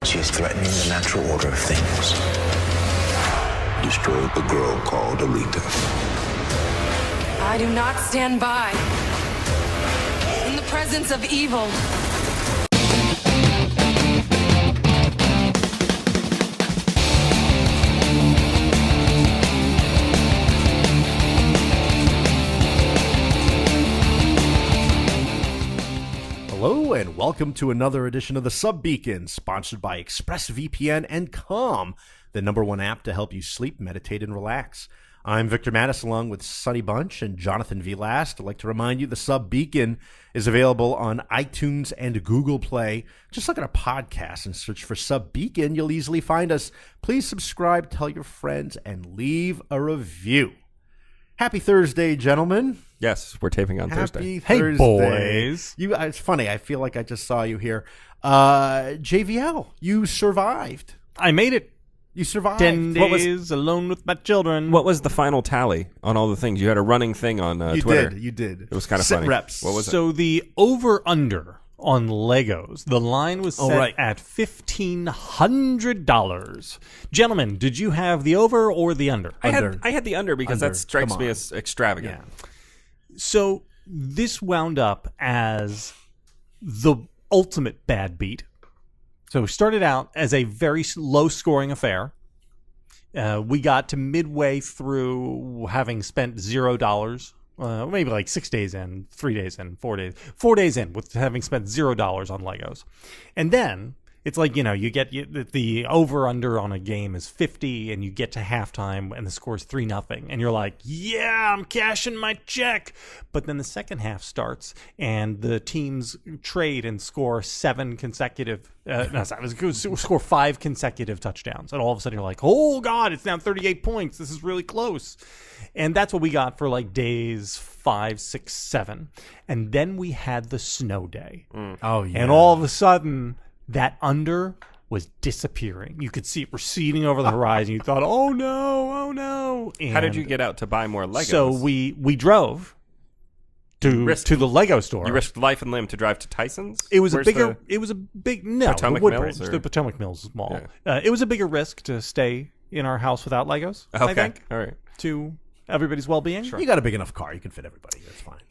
She is threatening the natural order of things. Destroyed the girl called Alita. I do not stand by in the presence of evil. Hello and welcome to another edition of the Sub Beacon, sponsored by ExpressVPN and Calm, the #1 app to help you sleep, meditate, and relax. I'm Victor Mattis along with Sonny Bunch and Jonathan V. Last. I'd like to remind you the Sub Beacon is available on iTunes and Google Play. Just look at our podcast and search for Sub Beacon. You'll easily find us. Please subscribe, tell your friends, and leave a review. Happy Thursday, gentlemen. Yes, we're taping on Happy Thursday. Thursday. Hey, boys. It's funny. I feel like I just saw you here. JVL, you survived. I made it. You survived. 10 days alone with my children. What was the final tally on all the things? You had a running thing on Twitter. You did. It was kind of Sit funny. reps. What was it? So the over-under on Legos, the line was set at $1,500. Gentlemen, did you have the over or the under? I had the under because that strikes me as extravagant. Yeah. So this wound up as the ultimate bad beat. So we started out as a very low-scoring affair. We got to midway through having spent $0, maybe like 6 days in, 3 days in, 4 days. 4 days in with having spent $0 on Legos. And then it's like, you get the over-under on a game is 50, and you get to halftime, and the score is 3-0. And you're like, yeah, I'm cashing my check. But then the second half starts, and the teams trade and score score 5 consecutive touchdowns. And all of a sudden you're like, oh, God, it's now 38 points. This is really close. And that's what we got for like days 5, 6, 7. And then we had the snow day. Oh, yeah. And all of a sudden, that under was disappearing. You could see it receding over the horizon. You thought, oh no. And How did you get out to buy more Legos? so we drove to the Lego store. You risked life and limb to drive to Tyson's? It was Where's the Potomac Woodbridge. Mills, or? The Potomac Mills Mall. Yeah. It was a bigger risk to stay in our house without Legos. Okay. I think, All right. to everybody's well-being. You got a big enough car. You can fit everybody. That's fine.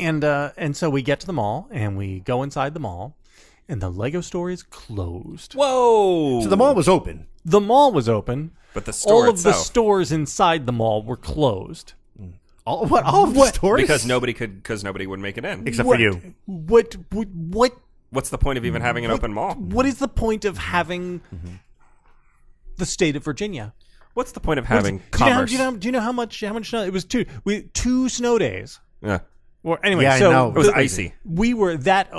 And so we get to the mall, and we go inside the mall, and the Lego store is closed. Whoa! So the mall was open. The mall was open. But the store all of itself. the stores inside the mall were closed. All of the stores? Because nobody would make it in. Except for you. What? What's the point of even having an open mall? What is the point of having the state of Virginia? What's the point of having Do commerce? you know how much snow? It was two snow days. Yeah. Well, anyway, Yeah, I so know. It was icy. We were that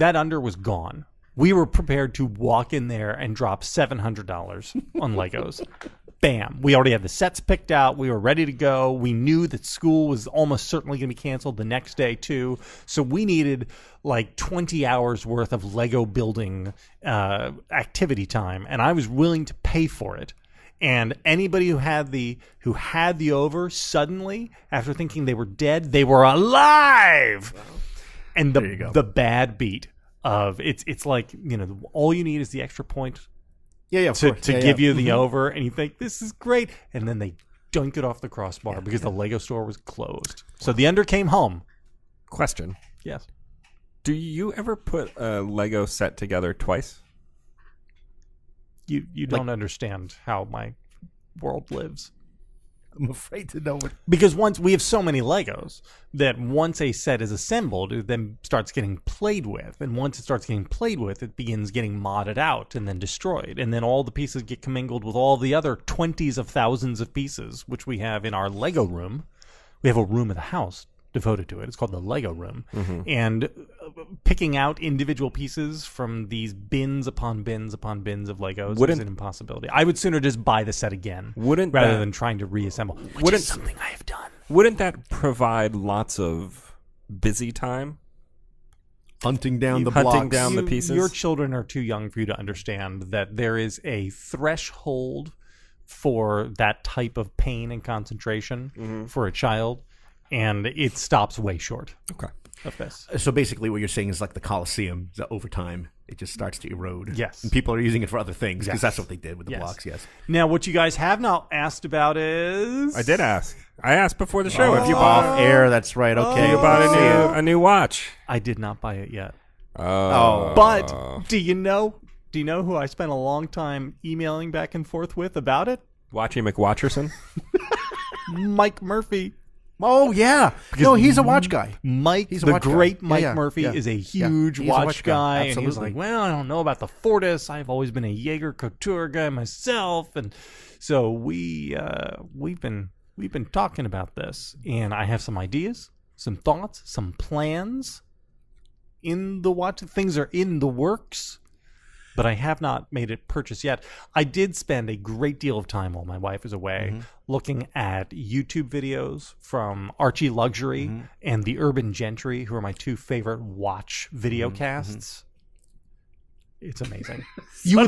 under was gone. We were prepared to walk in there and drop $700 on Legos. Bam. We already had the sets picked out. We were ready to go. We knew that school was almost certainly going to be canceled the next day, too. So we needed like 20 hours worth of Lego building activity time, and I was willing to pay for it. And anybody who had the over, suddenly, after thinking they were dead, they were alive. Wow. And the bad beat of it's like, all you need is the extra point to give you the over, and you think this is great, and then they dunk it off the crossbar because the Lego store was closed. So the under came home. Question. Yes. Do you ever put a Lego set together twice? You don't understand how my world lives. I'm afraid to know what. Because once we have so many Legos that once a set is assembled, it then starts getting played with. And once it starts getting played with, it begins getting modded out and then destroyed. And then all the pieces get commingled with all the other 20s of thousands of pieces, which we have in our Lego room. We have a room of the house devoted to it. It's called the Lego room. Mm-hmm. And picking out individual pieces from these bins upon bins upon bins of Legos is an impossibility. I would sooner just buy the set again rather than trying to reassemble, which is something I have done. Wouldn't that provide lots of busy time? Hunting down the pieces? Your children are too young for you to understand that there is a threshold for that type of pain and concentration for a child, and it stops way short of this. So basically what you're saying is like the Coliseum, the overtime it just starts to erode. Yes. And people are using it for other things because Yes. that's what they did with the Yes. blocks. Yes. Now, what you guys have not asked about is... I did ask. I asked before the show if you Off bought air. That's right. Okay. you bought a new watch. I did not buy it yet. Oh. But do you know who I spent a long time emailing back and forth with about it? Watchy McWatcherson. Mike Murphy. Oh yeah. No, he's a watch guy. Mike, He's a the watch guy. great Yeah, Mike yeah, Murphy, yeah. is a Yeah, huge he's a watch watch guy. guy. And he was Absolutely. like, well, I don't know about the Fortis. I've always been a Jaeger Couture guy myself. And so we've been talking about this. And I have some ideas, some thoughts, some plans in the watch. Things are in the works, but I have not made it purchase yet. I did spend a great deal of time while my wife is away looking at YouTube videos from Archie Luxury and the Urban Gentry, who are my two favorite watch video casts. It's amazing. You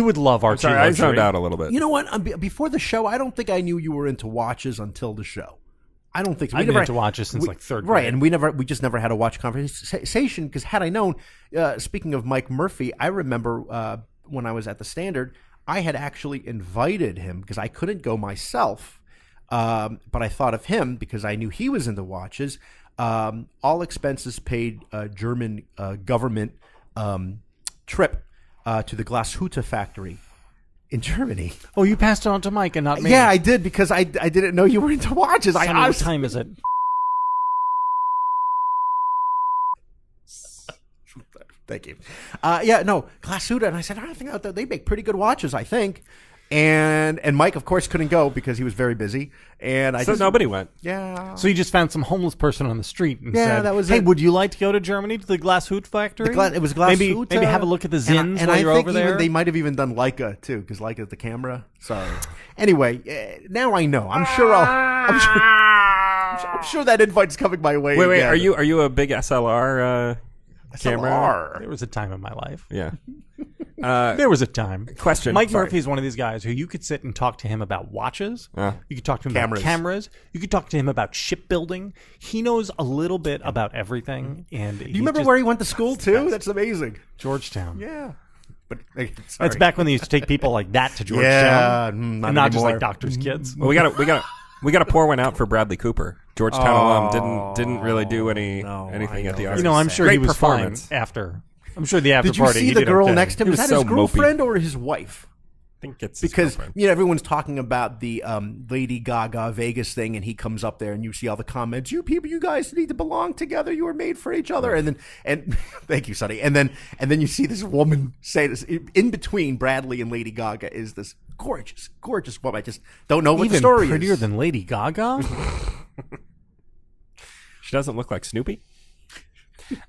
would love Archie Sorry, I Luxury. zoned out a little bit. You know what? Before the show, I don't think I knew you were into watches until the show. I don't think so. I've been into watches since like third grade. Right, and we just never had a watch conversation because had I known, speaking of Mike Murphy, I remember when I was at the Standard, I had actually invited him because I couldn't go myself, but I thought of him because I knew he was into watches. All expenses paid, German government trip to the Glashütte factory in Germany. Oh, you passed it on to Mike and not me. Yeah, I did because I didn't know you were into watches. Sonny, I what was, time is it? Thank you. Yeah, no, Glashütte, and I said, I think they make pretty good watches, I think. And Mike, of course, couldn't go because he was very busy. And So nobody went. Yeah. So you just found some homeless person on the street and Yeah, said, that was hey, it. would you like to go to Germany to the Glashütte factory? It was Glashütte. Maybe have a look at the Zins and while I you're think over there. They might have even done Leica, too, because Leica's the camera. Sorry. Anyway, now I know. I'm sure that invite's coming my way. Wait, again. are you a big SLR camera? SLR. There was a time in my life. Yeah. There was a time. Question. Mike Sorry. Murphy is one of these guys who you could sit and talk to him about watches. You could talk to him Cameras. about cameras. You could talk to him about shipbuilding. He knows a little bit about everything. And Do you remember where he went to school, too? That's amazing. Georgetown. Yeah. But That's back when they used to take people like that to Georgetown. Yeah, and not not just anymore. like doctors' kids. Well, we got to pour one out for Bradley Cooper. Georgetown alum didn't really do anything at the art. You know, I'm sure Great he was performance. fine after. I'm sure the after Did you party. see he the did girl okay. next to him? He Is was that his so mopey. girlfriend or his wife? I think it's his Because girlfriend. everyone's talking about the Lady Gaga Vegas thing, and he comes up there, and you see all the comments. You people, you guys need to belong together. You were made for each other. And thank you, Sonny. And then you see this woman say this in between Bradley and Lady Gaga is this gorgeous, gorgeous woman. I just don't know what Even the story prettier is. than Lady Gaga. She doesn't look like Snoopy.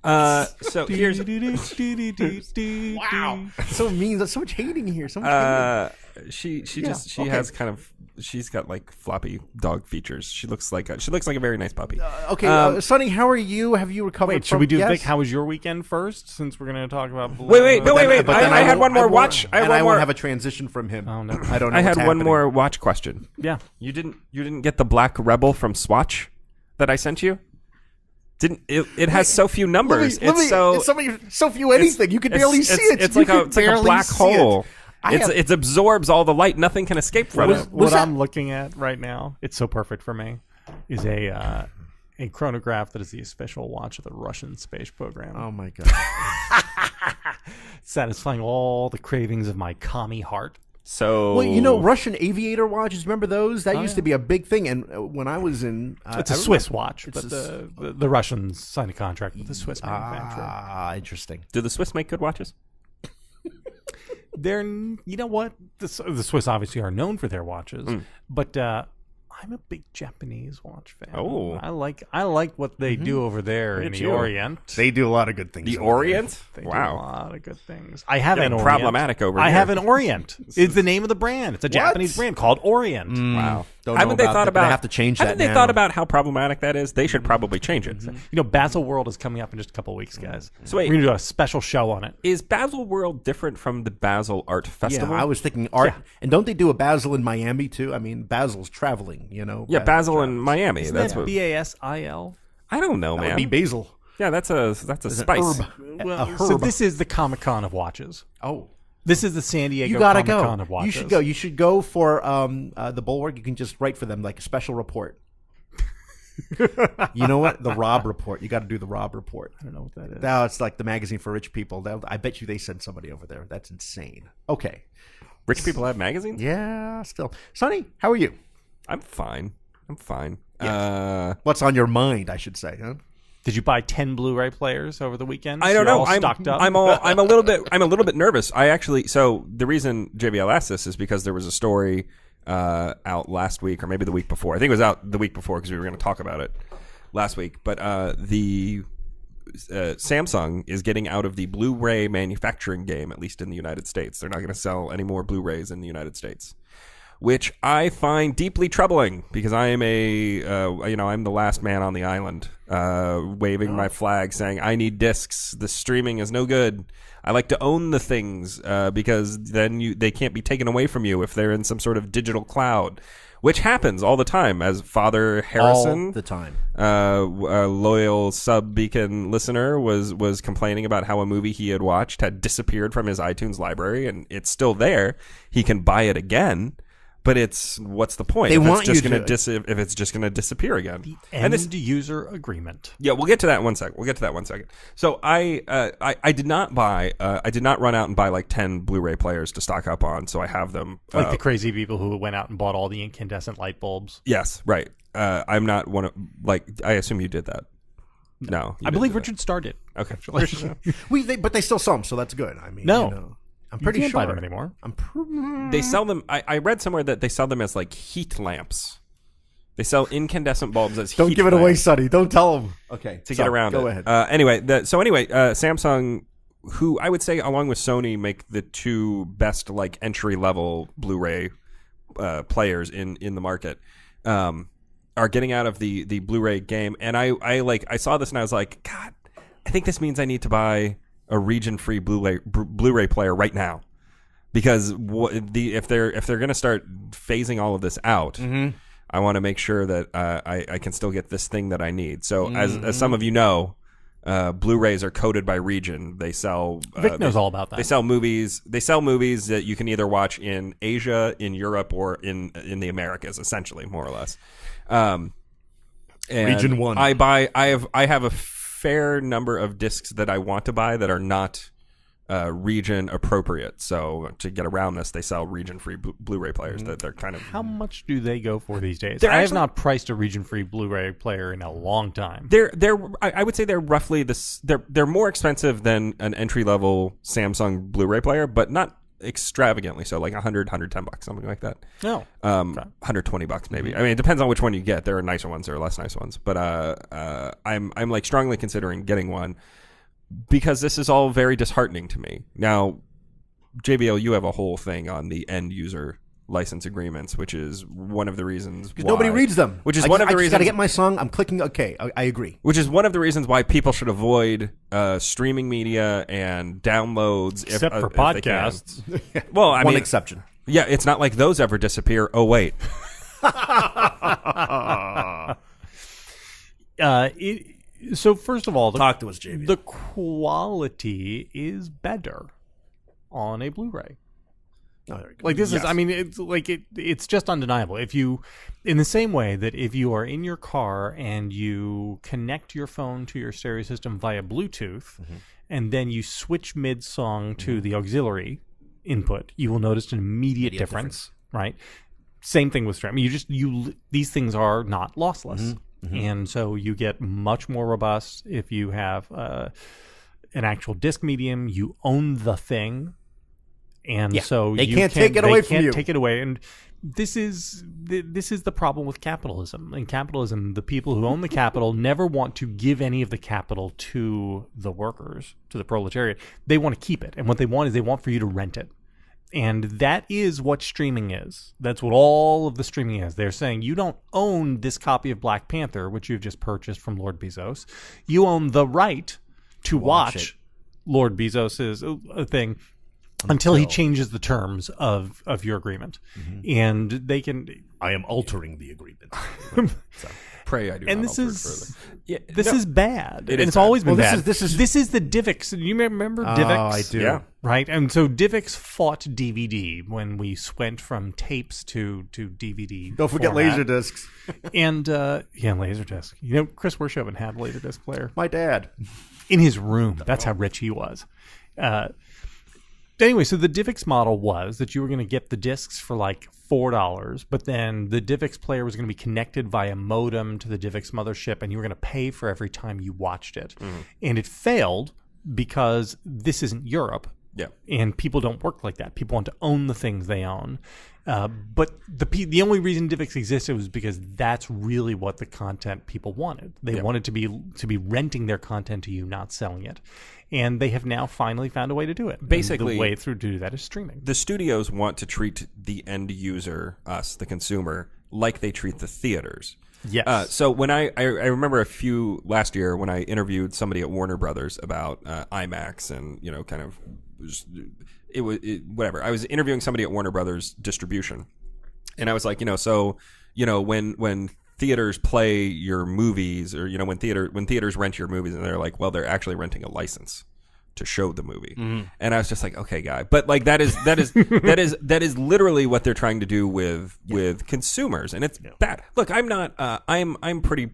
So here's Wow, so mean. There's so much hating here. So much hating. she's got like floppy dog features. She looks like a very nice puppy. Okay, Sonny, how are you? Have you recovered? Wait, should from, we do yes? Vic? How was your weekend first? Since we're going to talk about. Wait. But then I had won't- one more won't- watch. I and had I one won't more. have a transition from him. Oh, no. I don't know. I had what's one happening. more watch question. Yeah. You didn't get the Black Rebel from Swatch that I sent you? It has so few numbers. It's so few anything. You could barely see it. It's You like a could barely black see it. hole. I have- It absorbs all the light. Nothing can escape from it. What that- I'm looking at right now, it's so perfect for me, is a chronograph that is the official watch of the Russian space program, Oh my god. satisfying all the cravings of my commie heart. So Well, you know, Russian aviator watches. Remember those? That used to be a big thing. And when I was in, It's a Swiss watch, but the Russians signed a contract with the Swiss manufacturer. Ah, interesting. do the Swiss make good watches? They're, you know what? The Swiss obviously are known for their watches, but I'm a big Japanese watch fan. Oh. I like what they do over there in at the you. Orient. They do a lot of good things. The over there. Orient? They do a Wow. lot of good things. I have an Getting Orient. problematic over I here. have an Orient. It's the name of the brand. It's a Japanese brand called Orient. Wow. Don't know Haven't they about thought that, but about? they have to change Haven't that they now. thought about how problematic that is? They should probably change it. You know, Basel World is coming up in just a couple of weeks, guys. So wait. We're going to do a special show on it. Is Basel World different from the Basel Art Festival? Yeah, I was thinking art. Yeah. And don't they do a Basel in Miami too? I mean, Basil's traveling. You know. Yeah, Basil in Miami. That's That's what. BASIL. I don't know, That man. would be Basil. Yeah, that's a spice. Well, so this is the Comic-Con of watches. Oh. This is the San Diego You gotta Comic-Con go. of watches. You should go. You should go for the Bulwark. You can just write for them like a special report. You know what? The Rob Report. You got to do the Rob Report. I don't know what that is. Now it's like the magazine for rich people. I bet you they send somebody over there. That's insane. Okay. Rich people have magazines? Yeah, still. Sonny, how are you? I'm fine. Yes. What's on your mind, I should say, huh? Did you buy 10 Blu-ray players over the weekend? I don't know. All stocked up? I'm a little bit nervous. So the reason JBL asked this is because there was a story out last week or maybe the week before. I think it was out the week before because we were going to talk about it last week. But the Samsung is getting out of the Blu-ray manufacturing game, at least in the United States. They're not going to sell any more Blu-rays in the United States, which I find deeply troubling because I am I'm the last man on the island, waving my flag saying I need discs. The streaming is no good. I like to own the things because then they can't be taken away from you if they're in some sort of digital cloud, which happens all the time. As Father Harrison, All the time. a loyal Sub Beacon listener, was complaining about how a movie he had watched had disappeared from his iTunes library, and it's still there. He can buy it again. But what's the point? They if want it's just you gonna to- if it's just going to disappear again. End user agreement. Yeah, we'll get to that in 1 second. So I did not run out and buy like 10 Blu-ray players to stock up on. So I have them. Like the crazy people who went out and bought all the incandescent light bulbs. Yes, right. I'm not one of I assume you did that. No, I believe Richard started. Okay. But they still sell them, so that's good. I mean, No. I'm pretty you can't sure buy them anymore. They sell them. I read somewhere that they sell them as like heat lamps. They sell incandescent bulbs as Don't heat give it away, lamps Sonny. Don't tell them. Okay. to get around go it. ahead. Anyway, Samsung, who I would say along with Sony make the two best like entry level Blu-ray players in the market, are getting out of the Blu-ray game. And I saw this and I was like, God, I think this means I need to buy a region-free Blu-ray player right now, because if they're going to start phasing all of this out, I want to make sure that I can still get this thing that I need. So as some of you know, Blu-rays are coded by region. They sell. Vic knows all about that. They sell movies. They sell movies that you can either watch in Asia, in Europe, or in the Americas, essentially, more or less. And Region 1. I have a fair number of discs that I want to buy that are not region appropriate. So to get around this, they sell region-free Blu-ray players that they're kind of. How much do they go for these days? They're I have actually- not priced a region-free Blu-ray player in a long time. I would say they're roughly this. They're more expensive than an entry-level Samsung Blu-ray player, but not extravagantly so, like $100, $110, something like that. No. $120 maybe. I mean, it depends on which one you get. There are nicer ones, there are less nice ones. But I'm like strongly considering getting one because this is all very disheartening to me. Now, JBL, you have a whole thing on the end user license agreements, which is one of the reasons why Nobody reads them. Which is one of the I reasons. got to get my song. I'm clicking. Okay, I agree. Which is one of the reasons why people should avoid streaming media and downloads, Except for if they can. podcasts. Well, I One mean, exception. yeah, it's not like those ever disappear. Oh wait, So first of all, Talk to us, JB. the quality is better on a Blu-ray. Oh, there we go. Like this Yes. is, I mean, it's like it's just undeniable. If you, in the same way that if you are in your car and you connect your phone to your stereo system via Bluetooth, and then you switch mid-song to the auxiliary input, you will notice an immediate difference, right? Same thing with streaming. These things are not lossless, and so you get much more robust if you have an actual disc medium. You own the thing. And so they you can't take it away from can't you. take it away, and this is the problem with capitalism. In capitalism, the people who own the capital never want to give any of the capital to the workers, to the proletariat. They want to keep it, and what they want is they want for you to rent it, and that is what streaming is. That's what all of the streaming is. They're saying you don't own this copy of Black Panther, which you've just purchased from Lord Bezos. You own the right to watch Lord Bezos's thing. Until he changes the terms of your agreement. And they can... I am altering the agreement. Pray I do And not this alter it is further. Yeah, this is bad. It And is it's bad. always been Well, bad. this is This is the DivX. You remember DivX? Oh, I do. Yeah. Right, and so DivX fought DVD when we went from tapes to DVD. Don't forget format. Laserdiscs. And Laserdisc. You know, Chris Wershoven had a Laserdisc player My dad. in his room. That's how rich he was. Anyway, so the DivX model was that you were going to get the discs for like $4, but then the DivX player was going to be connected via modem to the DivX mothership, and you were going to pay for every time you watched it. And it failed because this isn't Europe. Yeah. And people don't work like that. People want to own the things they own. But the only reason DivX existed was because that's really what the content people wanted. They wanted to be renting their content to you, not selling it. And they have now finally found a way to do it. Basically, and the way through to do that is streaming. The studios want to treat the end user, us, the consumer, like they treat the theaters. Yes. So when I remember last year when I interviewed somebody at Warner Brothers about IMAX and kind of whatever. I was interviewing somebody at Warner Brothers distribution, and I was like, when theaters play your movies, or when theaters rent your movies, and they're like, well, they're actually renting a license to show the movie. And I was just like, okay, guy, but like that is literally what they're trying to do with consumers, and it's bad. Look, I'm not I'm pretty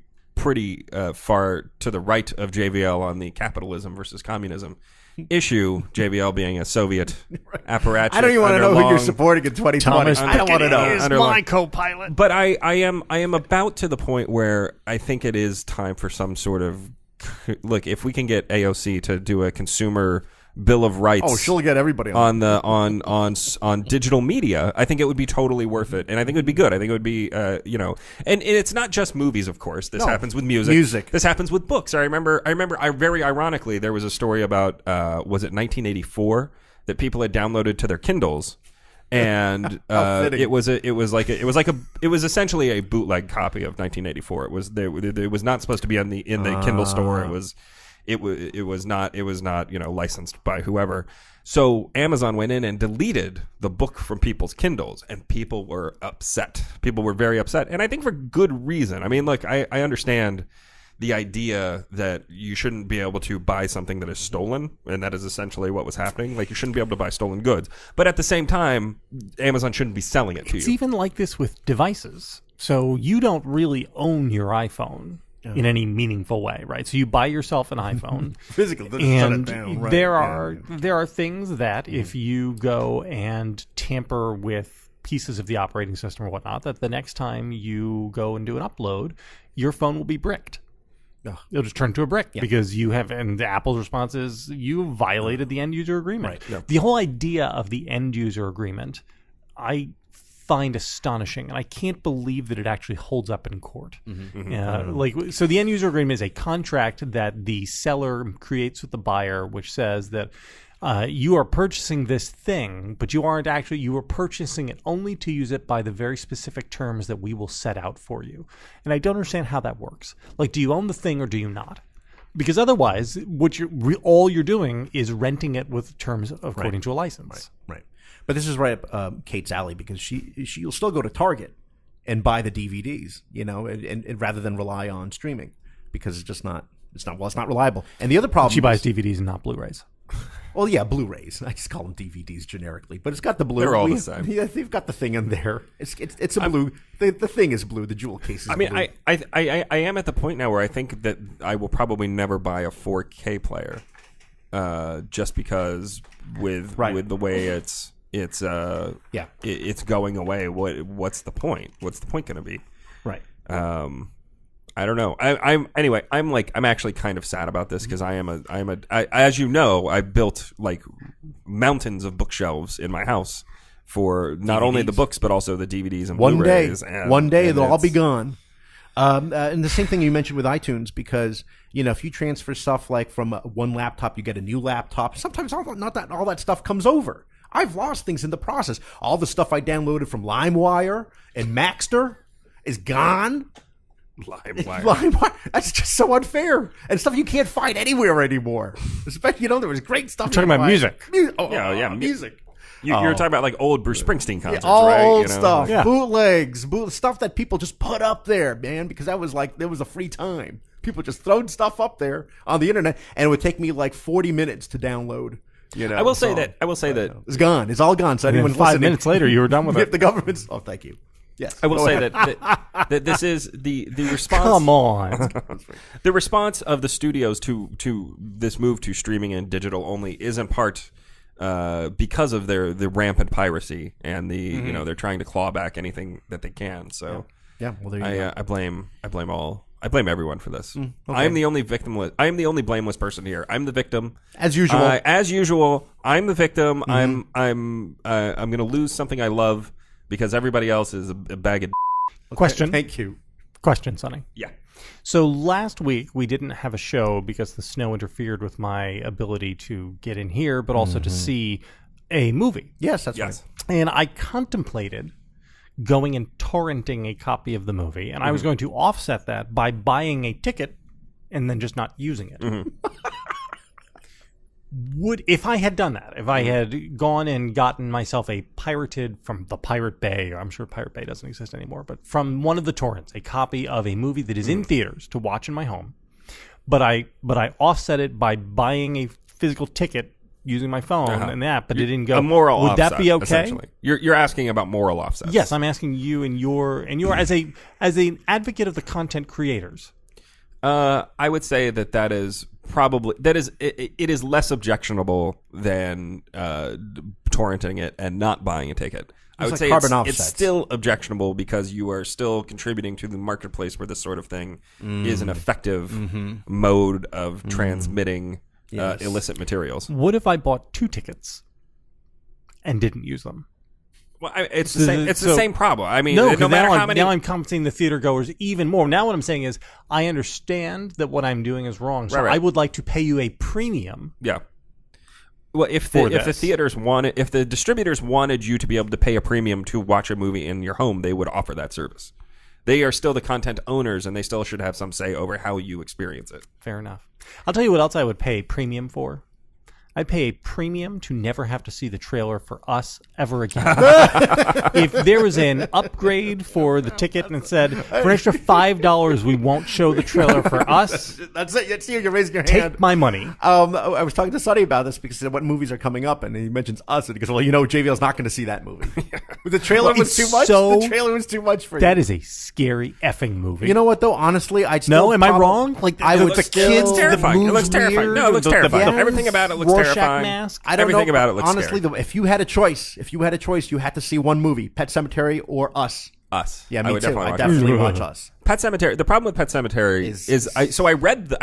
far to the right of JVL on the capitalism versus communism issue, JVL being a Soviet apparatchik. I don't even want to know who you're supporting in 2020. Thomas I don't want to know. is my co-pilot. But I am about to the point where I think it is time for some sort of look. If we can get AOC to do a consumer bill of rights, she'll get everybody on on digital media, I think it would be totally worth it, and I think it would be good. I think it would be and it's not just movies, of course. This happens with music. This happens with books. I remember very ironically there was a story about was it 1984 that people had downloaded to their Kindles. And it was essentially a bootleg copy of 1984. It was not supposed to be in the Kindle store. It was not licensed by whoever. So Amazon went in and deleted the book from people's Kindles, and people were upset. People were very upset, and I think for good reason. I mean, look, I understand the idea that you shouldn't be able to buy something that is stolen, and that is essentially what was happening. Like, you shouldn't be able to buy stolen goods. But at the same time, Amazon shouldn't be selling it to you. It's even like this with devices. So you don't really own your iPhone in any meaningful way, right? So you buy yourself an iPhone. Physically, and shut it down, right? there are things that if you go and tamper with pieces of the operating system or whatnot, that the next time you go and do an upload, your phone will be bricked. It'll just turn to a brick because you have, and Apple's response is you violated the end user agreement. Right. The whole idea of the end user agreement, I find astonishing, and I can't believe that it actually holds up in court. So the end user agreement is a contract that the seller creates with the buyer, which says that you are purchasing this thing, but you are purchasing it only to use it by the very specific terms that we will set out for you. And I don't understand how that works. Like, do you own the thing or do you not? Because otherwise, all you're doing is renting it with terms according to a license. Right. But this is right up Kate's alley, because she'll still go to Target and buy the DVDs, and rather than rely on streaming, because it's not reliable. And the other problem, she buys DVDs and not Blu-rays. Well, yeah, Blu-rays. I just call them DVDs generically, but it's got the blue. They're all the same. Yeah, they've got the thing in there. It's a blue. The thing is blue. The jewel case is blue. I am at the point now where I think that I will probably never buy a 4K player, just because with the way it's going away. What's the point? What's the point going to be? Right. I don't know. I'm actually kind of sad about this, because as you know, I built like mountains of bookshelves in my house for not only the books but also the DVDs and Blu-rays. One day they'll all be gone. And the same thing you mentioned with iTunes, because if you transfer stuff like from one laptop, you get a new laptop. Sometimes all that stuff comes over. I've lost things in the process. All the stuff I downloaded from LimeWire and Maxter is gone. LimeWire. That's just so unfair, and stuff you can't find anywhere anymore. Especially, there was great stuff. You're talking about music. Music. You're talking about like old Bruce Springsteen concerts, all right? old stuff, Yeah. bootlegs, stuff that people just put up there, man, because that was like there was a free time. People just throwed stuff up there on the internet, and it would take me like 40 minutes to download. I will say that it's gone. It's all gone. So And then anyone 5 listening, minutes later, you were done with if it. the government's, oh, thank you. Yes, I will Go say ahead. that this is the response. Come on. The response of the studios to this move to streaming and digital only is in part because of the rampant piracy and they're trying to claw back anything that they can. So yeah, well, there you go. I blame everyone for this. Okay. I am the only victimless. I am the only blameless person here. I'm the victim. As usual. I'm the victim. I'm going to lose something I love because everybody else is a bag of. Question. Thank you. Question, Sonny. Yeah. So last week we didn't have a show because the snow interfered with my ability to get in here, but also to see a movie. Yes, that's right. And I contemplated going and torrenting a copy of the movie, and I was going to offset that by buying a ticket and then just not using it. If I had done that, if I had gone and gotten myself a pirated from the Pirate Bay, or I'm sure Pirate Bay doesn't exist anymore, but from one of the torrents, a copy of a movie that is in theaters to watch in my home, but I offset it by buying a physical ticket using my phone and that, but it didn't go. A moral Would offset, that be okay? essentially. You're asking about moral offsets. Yes, I'm asking you and your as an advocate of the content creators. I would say that is probably it is less objectionable than torrenting it and not buying a ticket. I would like say carbon it's offsets. still objectionable because you are still contributing to the marketplace where this sort of thing is an effective mode of transmitting illicit materials. What if I bought 2 tickets and didn't use them? Well, it's the same. It's the same problem. I mean, No, no matter how many. now I'm compensating the theater goers even more. Now what I'm saying is I understand that what I'm doing is wrong, so Right. I would like to pay you a premium. Yeah. Well, if the theaters wanted, if the distributors wanted you to be able to pay a premium to watch a movie in your home, they would offer that service. They are still the content owners, and they still should have some say over how you experience it. Fair enough. I'll tell you what else I would pay a premium for. I'd pay a premium to never have to see the trailer for Us ever again. If there was an upgrade for the ticket and it said, for an extra $5, we won't show the trailer for Us, That's it. It's you. You're raising your hand. take my money. I was talking to Sonny about this because he said what movies are coming up, and he mentions Us, and he goes, "Well, JVL's not going to see that movie. The trailer Well, was it's too much. so- The trailer was too much for you." That is a scary effing movie. You know what though? Honestly, I'd still No, am I wrong? Like I would the still. kids, It's terrifying. the It looks moves terrifying. weird, No, it looks the terrifying. yes, Everything about it looks Rorschach terrifying. mask. I don't Everything know. about it looks honestly, scary. if you had a choice, you had to see one movie: Pet Cemetery or Us. Us. Yeah, I me would too. definitely I watch definitely Us. watch Us. Pet Cemetery. The problem with Pet Cemetery is I read.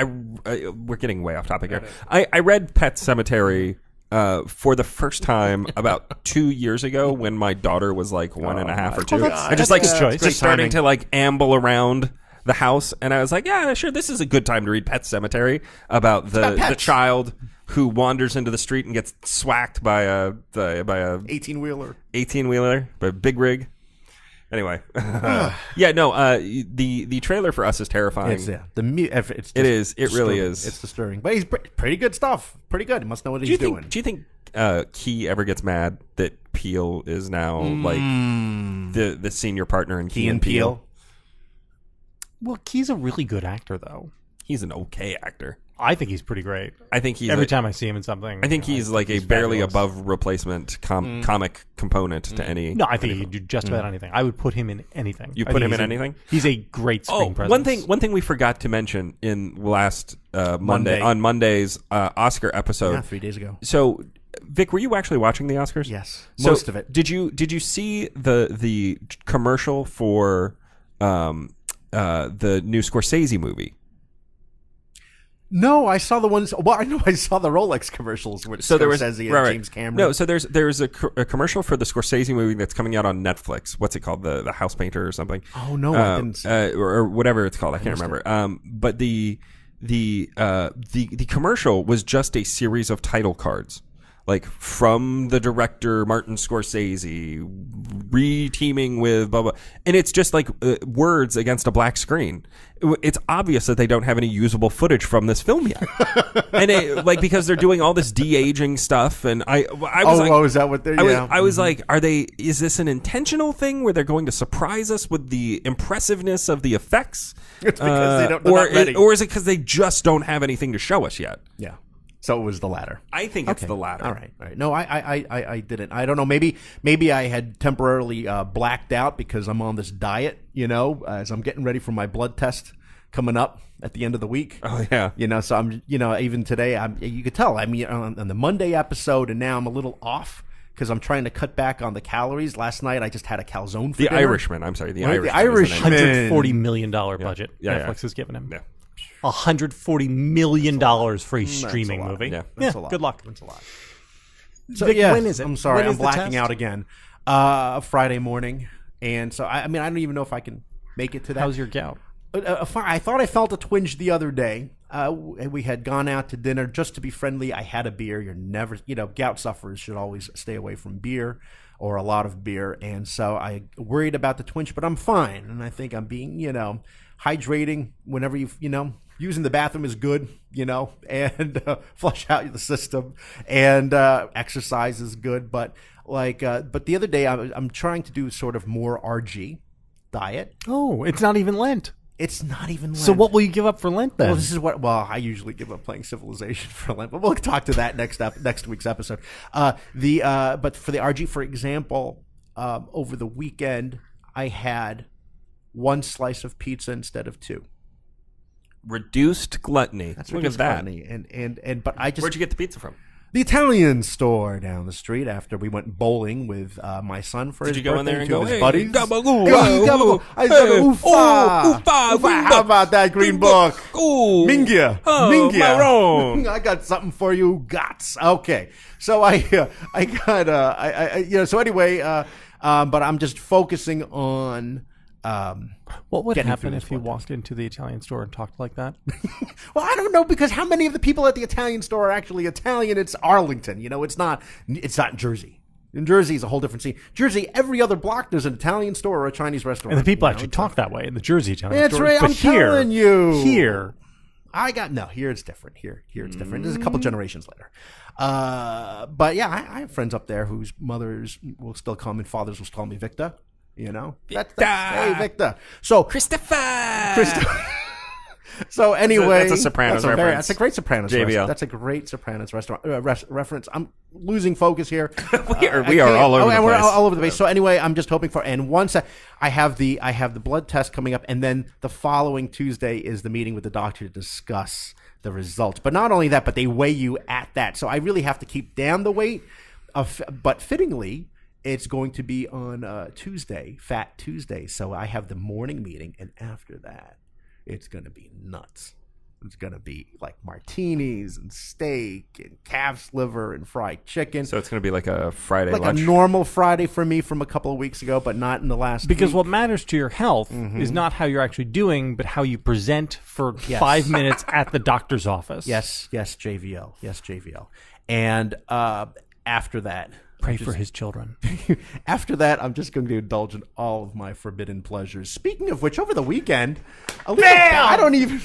We're getting way off topic here. I read Pet Cemetery for the first time about 2 years ago when my daughter was like 1.5 or 2, and just like that's a good choice. just starting to like amble around the house, and I was like, yeah, sure, this is a good time to read Pet Cemetery about the child who wanders into the street and gets swacked by a 18-wheeler. 18-wheeler, by a big rig. Anyway, the trailer for Us is terrifying. It is. It really is. It's disturbing, but he's pretty good stuff. Pretty good. He must know what he's doing. Do you think Key ever gets mad that Peele is now like the senior partner in Key and Peele? Well, Key's a really good actor, though. He's an okay actor. I think he's pretty great. I think he's Every time I see him in something. I think he's like a barely fabulous. above replacement comic component to any. No, I think he could do just about anything. I would put him in anything. You I put think him in he's anything? He's a great screen presence. one thing we forgot to mention in last Monday's Oscar episode. Yeah, 3 days ago. So, Vic, were you actually watching the Oscars? Yes, So most of it. Did you see the commercial for the new Scorsese movie? No, I saw the ones. Well, I know I saw the Rolex commercials with Scorsese and James Cameron. No, so there's a commercial for the Scorsese movie that's coming out on Netflix. What's it called? The House Painter or something? Oh no, I didn't see it. or whatever it's called. I can't remember. But the commercial was just a series of title cards. Like from the director Martin Scorsese, re-teaming with blah blah, and it's just like words against a black screen. It's obvious that they don't have any usable footage from this film yet, and because they're doing all this de-aging stuff. And I was like, oh, is that what they're? I was like, are they? Is this an intentional thing where they're going to surprise us with the impressiveness of the effects? It's because they're not ready. Or is it because they just don't have anything to show us yet? Yeah. So it was the latter. I think it's the latter. All right. No, I didn't. I don't know. Maybe I had temporarily blacked out because I'm on this diet, as I'm getting ready for my blood test coming up at the end of the week. Oh, yeah. So I'm, even today, you could tell, on the Monday episode, and now I'm a little off because I'm trying to cut back on the calories. Last night, I just had a calzone for The dinner. Irishman. I'm sorry. The Irishman. The Irishman. $140 million budget Netflix has given him. Yeah. $140 million for a streaming movie. Yeah. That's a lot. Good luck. That's a lot. So Vic, yeah, when is it? I'm sorry, When I'm is the blacking test? out again. Friday morning, and so I don't even know if I can make it to that. How's your gout? I thought I felt a twinge the other day. We had gone out to dinner just to be friendly. I had a beer. You're never, gout sufferers should always stay away from beer or a lot of beer, and so I worried about the twinge, but I'm fine, and I think I'm being, hydrating whenever using the bathroom is good, and flush out the system, and exercise is good. But but the other day I'm trying to do sort of more RG diet. Oh, it's not even Lent. It's not even Lent. So what will you give up for Lent then? Well, this is well, I usually give up playing Civilization for Lent, but we'll talk to that next week's episode. But for the RG, for example, over the weekend I had one slice of pizza instead of two. Reduced gluttony. That's Look reduced at that. gluttony. And but I just Where'd you get the pizza from? the Italian store down the street after we went bowling with my son for his Did you go in birthday, there and two go, of his hey, buddies. gabagool, Gabagool. gabagool. I said, Hey, oofa. oh, oofa, Oofa. How about that green book? Ooh. Mingia. Oh, Mingia. marron. I got something for you. Gots. Okay. So I got so anyway, but I'm just focusing on What would getting happen through if this you one. walked into the Italian store and talked like that? Well, I don't know, because how many of the people at the Italian store are actually Italian? It's Arlington, it's not Jersey. In Jersey is a whole different scene. Jersey, every other block there's an Italian store or a Chinese restaurant. And the people actually talk that way in the Jersey Italian That's store. right. But I'm telling you. Here. Here it's different. Here it's different. This is a couple generations later. But yeah, I have friends up there whose mothers will still call me, and fathers will call me Victor. That's hey Victor. So Christopher. So anyway, That's a Sopranos reference. That's a great Sopranos JBL. reference. That's a great Sopranos restaurant reference. I'm losing focus here. we are all over the and we're place. all over the place. So anyway, I'm just hoping for. And once I have the blood test coming up, and then the following Tuesday is the meeting with the doctor to discuss the results. But not only that, but they weigh you at that. So I really have to keep down the weight. But fittingly, it's going to be on Tuesday, Fat Tuesday. So I have the morning meeting, and after that, it's going to be nuts. It's going to be like martinis and steak and calf's liver and fried chicken. So it's going to be like a Friday like lunch. a normal Friday for me from a couple of weeks ago, but not in the last Because week. what matters to your health is not how you're actually doing, but how you present for 5 minutes at the doctor's office. Yes, JVL. Yes, JVL. And after that... Pray for his children. After that, I'm just going to indulge in all of my forbidden pleasures. Speaking of which, over the weekend, Alita, I don't even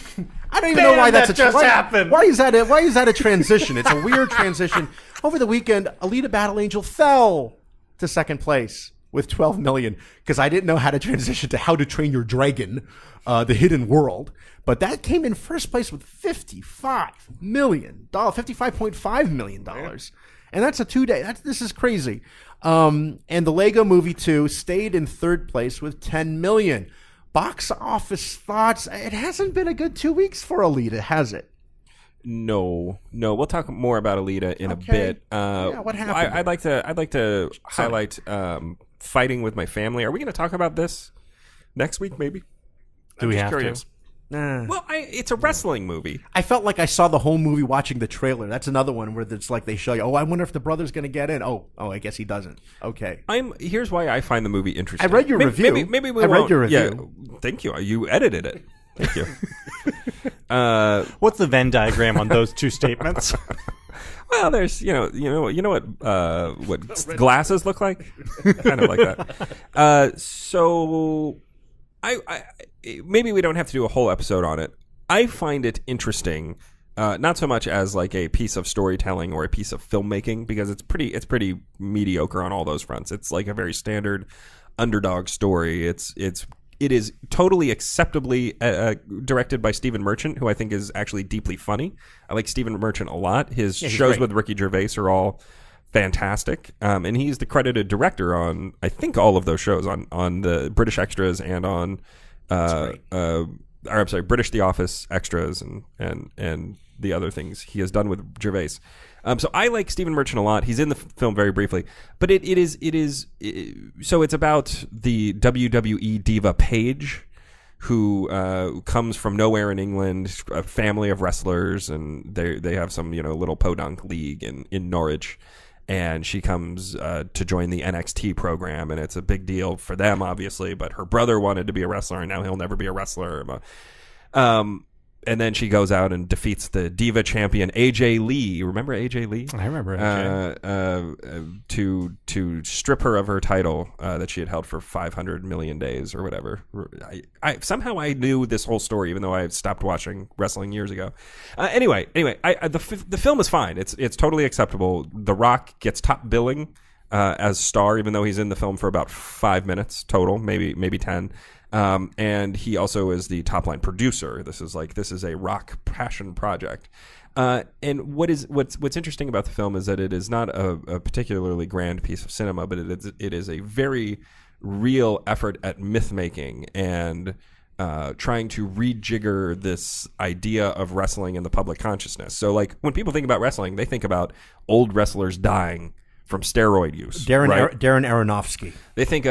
know why that's happened. Why is that a transition? It's a weird transition. Over the weekend, Alita Battle Angel fell to second place with 12 million because I didn't know how to transition to How to Train Your Dragon, The Hidden World. But that came in first place with $55 million, $55.5 million. And that's a 2-day. This is crazy. And the Lego Movie 2 stayed in third place with 10 million. Box office thoughts. It hasn't been a good 2 weeks for Alita, has it? No. We'll talk more about Alita in a bit. What happened? I'd like to highlight fighting with my family. Are we going to talk about this next week? Maybe. Do we have to? Well, it's a wrestling movie. I felt like I saw the whole movie watching the trailer. That's another one where it's like they show you, I wonder if the brother's going to get in. Oh, I guess he doesn't. Okay. Here's why I find the movie interesting. I read your review. Maybe we I read won't. your review. Yeah, thank you. You edited it. Thank you. What's the Venn diagram on those two statements? Well, there's you know what glasses look like, kind of like that. So I maybe we don't have to do a whole episode on it. I find it interesting, not so much as like a piece of storytelling or a piece of filmmaking, because it's pretty mediocre on all those fronts. It's like a very standard underdog story. It is totally acceptably directed by Stephen Merchant, who I think is actually deeply funny. I like Stephen Merchant a lot. His shows with Ricky Gervais are all fantastic, and he's the credited director on I think all of those shows on the British Extras and on British The Office Extras and the other things he has done with Gervais. So I like Stephen Merchant a lot. He's in the film very briefly, but so it's about the WWE diva Paige, who comes from nowhere in England, a family of wrestlers, and they have some little podunk league in Norwich, and she comes to join the NXT program, and it's a big deal for them, obviously. But her brother wanted to be a wrestler, and now he'll never be a wrestler. And then she goes out and defeats the Diva champion AJ Lee. Remember AJ Lee? I remember AJ. To strip her of her title that she had held for 500 million days or whatever. Somehow I knew this whole story, even though I stopped watching wrestling years ago. Anyway, the film is fine. It's totally acceptable. The Rock gets top billing as star, even though he's in the film for about 5 minutes total, maybe 10. And he also is the top line producer. This is a Rock passion project. And what's interesting about the film is that it is not a particularly grand piece of cinema, but it is a very real effort at myth making and trying to rejigger this idea of wrestling in the public consciousness. So like when people think about wrestling, they think about old wrestlers dying from steroid use. Darren Aronofsky. They think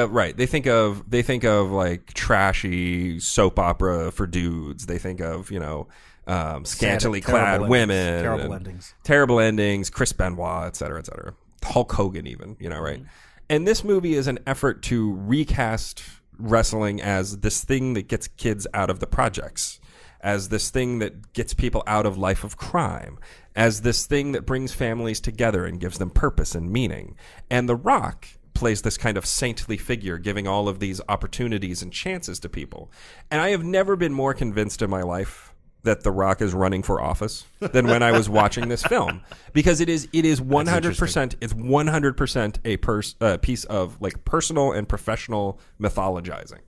of like trashy soap opera for dudes. They think of scantily clad women, terrible endings, Chris Benoit, et cetera, Hulk Hogan, even right. And this movie is an effort to recast wrestling as this thing that gets kids out of the projects, as this thing that gets people out of life of crime, as this thing that brings families together and gives them purpose and meaning. And The Rock plays this kind of saintly figure, giving all of these opportunities and chances to people. And I have never been more convinced in my life that The Rock is running for office than when I was watching this film, because it is 100%. It's 100% a piece of like personal and professional mythologizing.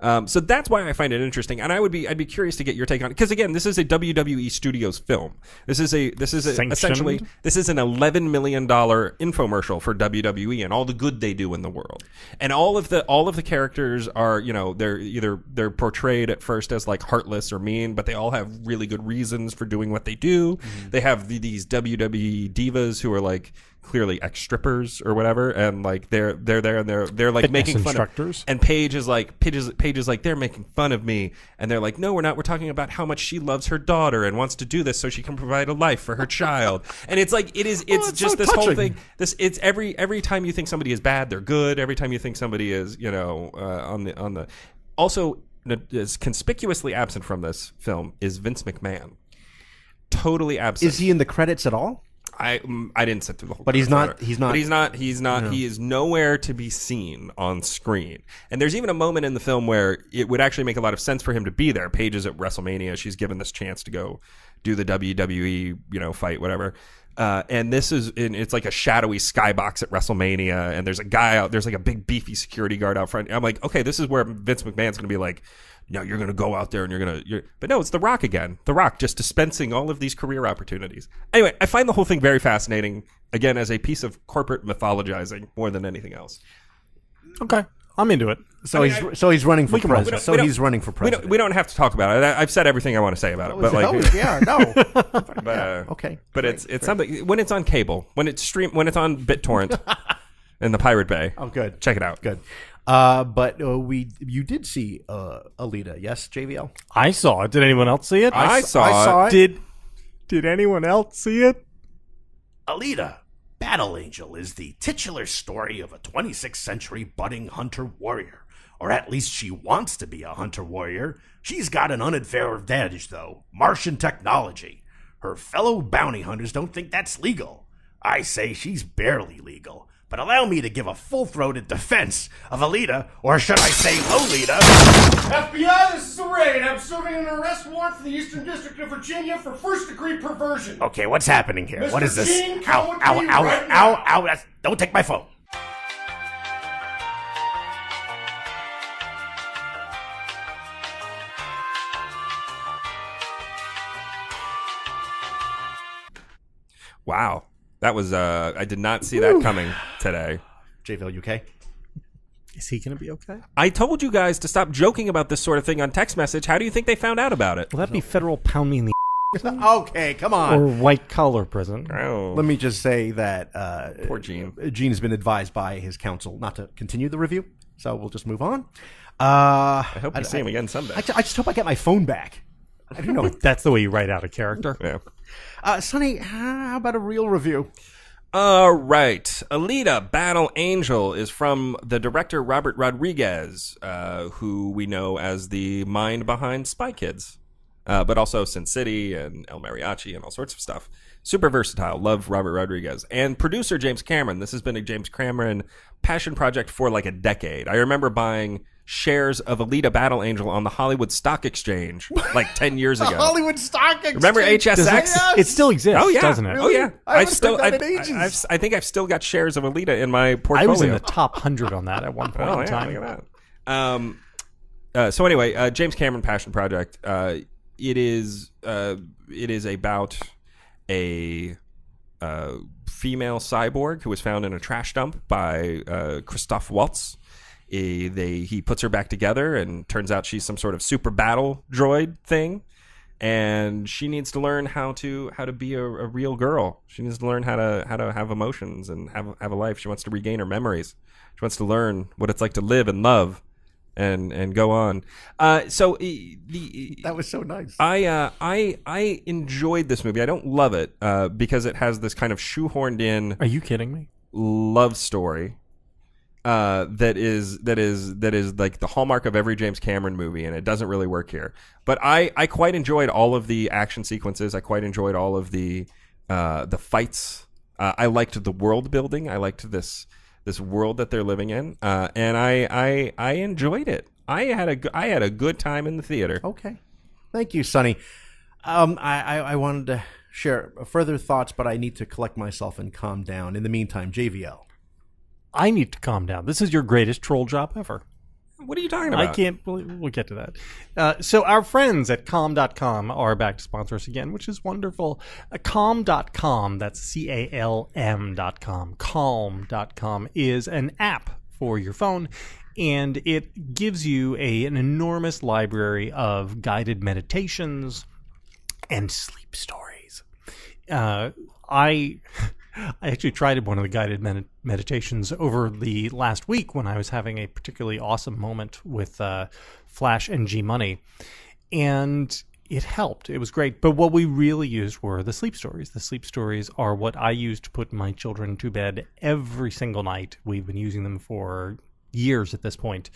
So that's why I find it interesting, and I'd be curious to get your take on it, because again, this is a WWE Studios film. This is essentially an $11 million infomercial for WWE and all the good they do in the world, and all of the characters are they're portrayed at first as like heartless or mean, but they all have really good reasons for doing what they do. Mm-hmm. They have these WWE divas who are like clearly ex-strippers or whatever, and like they're there and they're like making fun of, and Paige is like they're making fun of me, and they're like, no, we're not, we're talking about how much she loves her daughter and wants to do this so she can provide a life for her child. And it's like it's just so this touching. Whole thing, it's every time you think somebody is bad, they're good. Every time you think somebody is on the also is conspicuously absent from this film is Vince McMahon. Totally absent. Is he in the credits at all? I didn't sit through the whole. But he's not. No. He is nowhere to be seen on screen. And there's even a moment in the film where it would actually make a lot of sense for him to be there. Paige is at WrestleMania. She's given this chance to go do the WWE, fight, whatever. And it's like a shadowy skybox at WrestleMania. And there's a guy out. There's like a big beefy security guard out front. I'm like, okay, this is where Vince McMahon's going to be like, no, you're going to go out there and but no, it's The Rock again. The Rock just dispensing all of these career opportunities. Anyway, I find the whole thing very fascinating, again, as a piece of corporate mythologizing more than anything else. Okay. I'm into it. So he's running for president. He's running for president. We don't have to talk about it. I've said everything I want to say about it. But okay. But it's something when it's on cable, when it's on BitTorrent in the Pirate Bay. Oh, good. Check it out. Good. But you did see Alita, yes, JVL? I saw it. Did anyone else see it? I saw it. Did anyone else see it? Alita, Battle Angel is the titular story of a 26th century budding hunter warrior. Or at least she wants to be a hunter warrior. She's got an unfair advantage, though. Martian technology. Her fellow bounty hunters don't think that's legal. I say she's barely legal. But allow me to give a full-throated defense of Alita, or should I say Lolita. FBI, this is a raid. I'm serving an arrest warrant for the Eastern District of Virginia for first-degree perversion. Okay, what's happening here? Mr. What is this? Gene, Ow, come with ow, me ow, right ow, now. ow, don't take my phone. Wow. That was, I did not see that coming today. JVL UK. Is he going to be okay? I told you guys to stop joking about this sort of thing on text message. How do you think they found out about it? Will that be federal pound me in the Okay, come on. or white collar prison? Oh, Let me just say that poor Gene. Gene has been advised by his counsel not to continue the review, so we'll just move on. I hope you see him again someday. I just hope I get my phone back. I don't know. That's the way you write out a character. Yeah. Sonny, how about a real review? All right. Alita, Battle Angel is from the director Robert Rodriguez, who we know as the mind behind Spy Kids, but also Sin City and El Mariachi and all sorts of stuff. Super versatile. Love Robert Rodriguez. And producer James Cameron. This has been a James Cameron passion project for like a decade. I remember buying shares of Alita Battle Angel on the Hollywood Stock Exchange like 10 years ago. Hollywood Stock Exchange. Remember HSX? It still exists, Oh yeah, doesn't it? Oh yeah, I haven't heard that in ages. I think I've still got shares of Alita in my I portfolio. was in the top 100 on that at one point Oh in yeah, time. look at that. So anyway, James Cameron passion project. It is about a female cyborg who was found in a trash dump by Christoph Waltz. He puts her back together, and turns out she's some sort of super battle droid thing, and she needs to learn how to be a real girl. She needs to learn how to have emotions and have a life. She wants to regain her memories. She wants to learn what it's like to live and love and go on. That was so nice. I enjoyed this movie. I don't love it because it has this kind of shoehorned in Are you kidding me? love story that is like the hallmark of every James Cameron movie, and it doesn't really work here. But I quite enjoyed all of the action sequences. I quite enjoyed all of the fights. I liked the world building. I liked this world that they're living in, and I enjoyed it. I had a good time in the theater. Okay. Thank you, Sonny. I wanted to share further thoughts, but I need to collect myself and calm down. In the meantime, JVL. I need to calm down. This is your greatest troll job ever. What are you talking about? I can't believe we'll get to that. So our friends at calm.com are back to sponsor us again, which is wonderful. Calm.com, that's CALM.com. Calm.com is an app for your phone, and it gives you an enormous library of guided meditations and sleep stories. I actually tried one of the guided meditations over the last week when I was having a particularly awesome moment with Flash and G Money, and it helped. It was great. But what we really used were the sleep stories. The sleep stories are what I use to put my children to bed every single night. We've been using them for years at this point.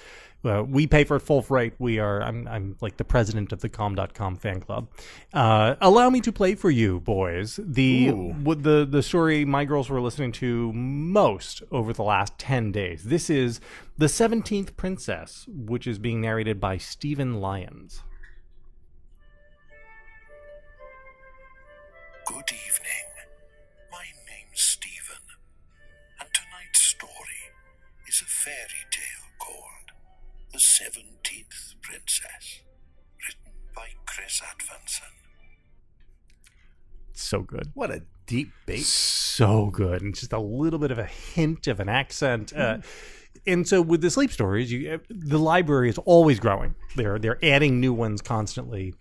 We pay for it full freight. I'm like the president of the Calm.com fan club. Allow me to play for you, boys, the story my girls were listening to most over the last 10 days. This is The 17th Princess, which is being narrated by Stephen Lyons. Good evening. My name's Stephen, and tonight's story is a fairy tale called The 17th Princess, written by Chris Advanson. So good. What a deep bait. So good. And just a little bit of a hint of an accent. And so with the sleep stories, the library is always growing. They're adding new ones constantly.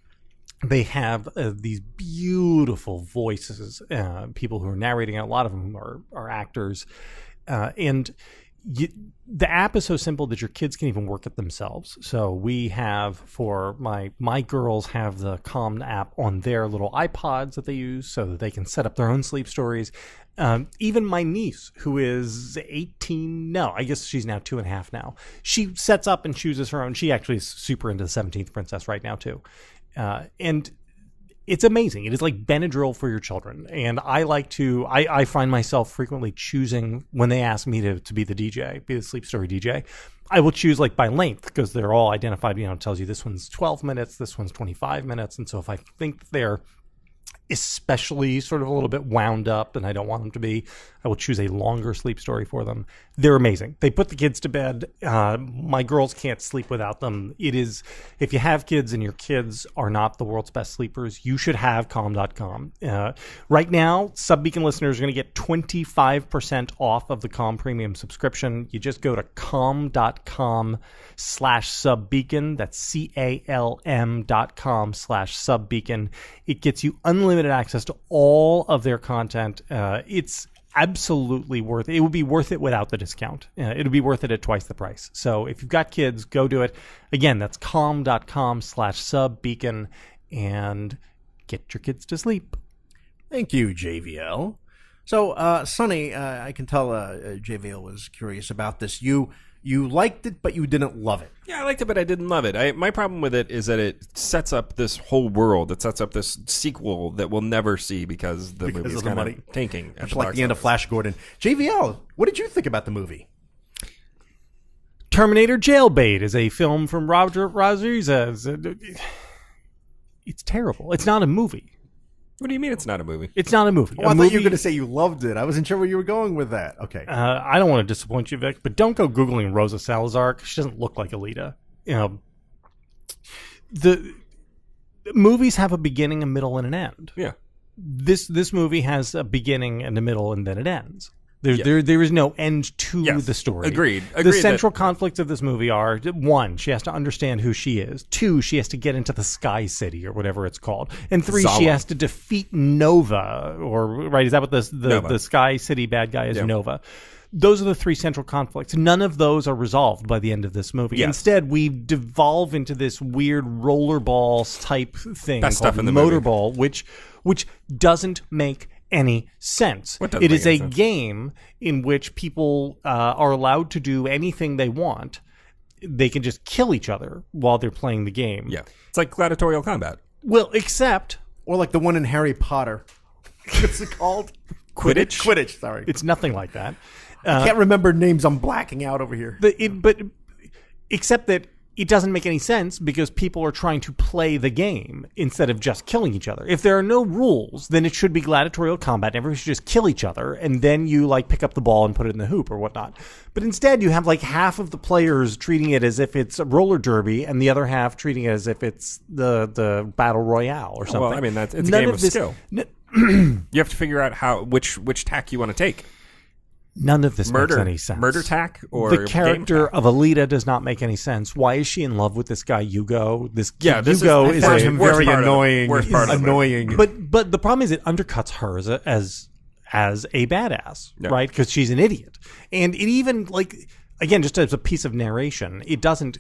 They have these beautiful voices, people who are narrating. A lot of them are actors. And the app is so simple that your kids can even work it themselves. So we have, for my girls have the Calm app on their little iPods that they use so that they can set up their own sleep stories. Even my niece, who is 18, no, I guess she's now 2.5 now. She sets up and chooses her own. She actually is super into the 17th Princess right now too. And It's amazing. It is like Benadryl for your children. And I find myself frequently choosing, when they ask me to be the DJ, be the sleep story DJ, I will choose like by length, because they're all identified. It tells you this one's 12 minutes, this one's 25 minutes. And so if I think they're especially sort of a little bit wound up and I don't want them to be, I will choose a longer sleep story for them. They're amazing. They put the kids to bed. My girls can't sleep without them. It is, if you have kids and your kids are not the world's best sleepers, you should have calm.com. Right now, Subbeacon listeners are going to get 25% off of the Calm Premium subscription. You just go to calm.com/subbeacon. That's calm.com/subbeacon. It gets you unlimited access to all of their content. It's absolutely worth it. It would be worth it without the discount. It would be worth it at twice the price. So if you've got kids, go do it. Again, that's calm.com/subbeacon and get your kids to sleep. Thank you, JVL. So, Sonny, I can tell JVL was curious about this. You liked it, but you didn't love it. Yeah, I liked it, but I didn't love it. My problem with it is that it sets up this whole world. It sets up this sequel that we'll never see because the movie is kind of tanking. Much like the end of Flash Gordon. JVL, what did you think about the movie? Terminator Jailbait is a film from Roger Rodriguez. It's terrible. It's not a movie. What do you mean it's not a movie? It's not a movie. Oh, I thought you were going to say you loved it. I wasn't sure where you were going with that. Okay. I don't want to disappoint you, Vic, but don't go Googling Rosa Salazar. She doesn't look like Alita. The movies have a beginning, a middle, and an end. Yeah. This movie has a beginning and a middle, and then it ends. There is no end to the story. Agreed. The central conflicts of this movie are, 1, she has to understand who she is. 2, she has to get into the Sky City or whatever it's called. And 3, she has to defeat Nova. Is that what the Sky City bad guy is? Yeah. Nova. Those are the 3 central conflicts. None of those are resolved by the end of this movie. Yes. Instead, we devolve into this weird rollerballs type thing called Motorball, which doesn't make any sense. It is a game in which people are allowed to do anything they want. They can just kill each other while they're playing the game. Yeah. It's like gladiatorial combat. Well, except... Or like the one in Harry Potter. What's it called? Quidditch? Quidditch, sorry. It's nothing like that. I can't remember names. I'm blacking out over here. But except that it doesn't make any sense because people are trying to play the game instead of just killing each other. If there are no rules, then it should be gladiatorial combat. Everyone should just kill each other, and then you pick up the ball and put it in the hoop or whatnot. But instead, you have half of the players treating it as if it's a roller derby, and the other half treating it as if it's the battle royale or something. Well, I mean, it's a game of skill. You have to figure out which tack you want to take. None of this makes any sense. Murder tack or the character of Alita does not make any sense. Why is she in love with this guy Hugo? Hugo is very annoying. Annoying. But the problem is it undercuts her as a badass, right? Because she's an idiot, and it even again, just as a piece of narration, it doesn't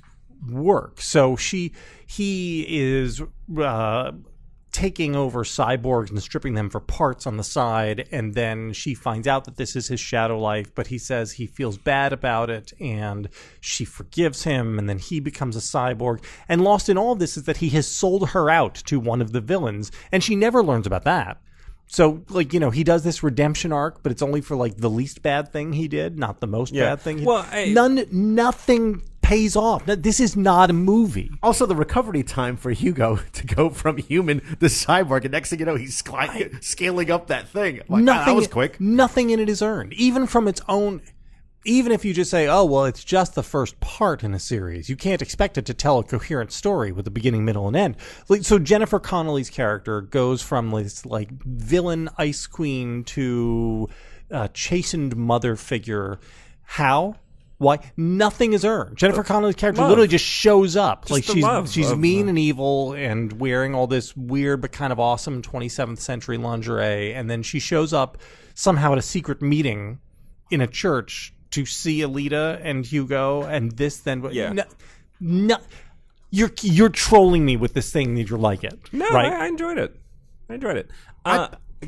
work. So he is taking over cyborgs and stripping them for parts on the side, and then she finds out that this is his shadow life, but he says he feels bad about it, and she forgives him, and then he becomes a cyborg. And lost in all of this is that he has sold her out to one of the villains, and she never learns about that. So, he does this redemption arc, but it's only for, the least bad thing he did, not the most bad thing. Nothing pays off. This is not a movie. Also, the recovery time for Hugo to go from human to cyborg, and next thing you know, he's scaling up that thing. That was quick. Nothing in it is earned. Even from its own... Even if you just say, oh, well, it's just the first part in a series, you can't expect it to tell a coherent story with a beginning, middle, and end. So Jennifer Connelly's character goes from this villain ice queen to chastened mother figure. How? Why? Nothing is earned. Jennifer Connelly's character literally just shows up. She's mean and evil and wearing all this weird but kind of awesome 27th century lingerie, and then she shows up somehow at a secret meeting in a church to see Alita and Hugo, and this then... Yeah. You're trolling me with this thing that you're like it. No, right? I enjoyed it.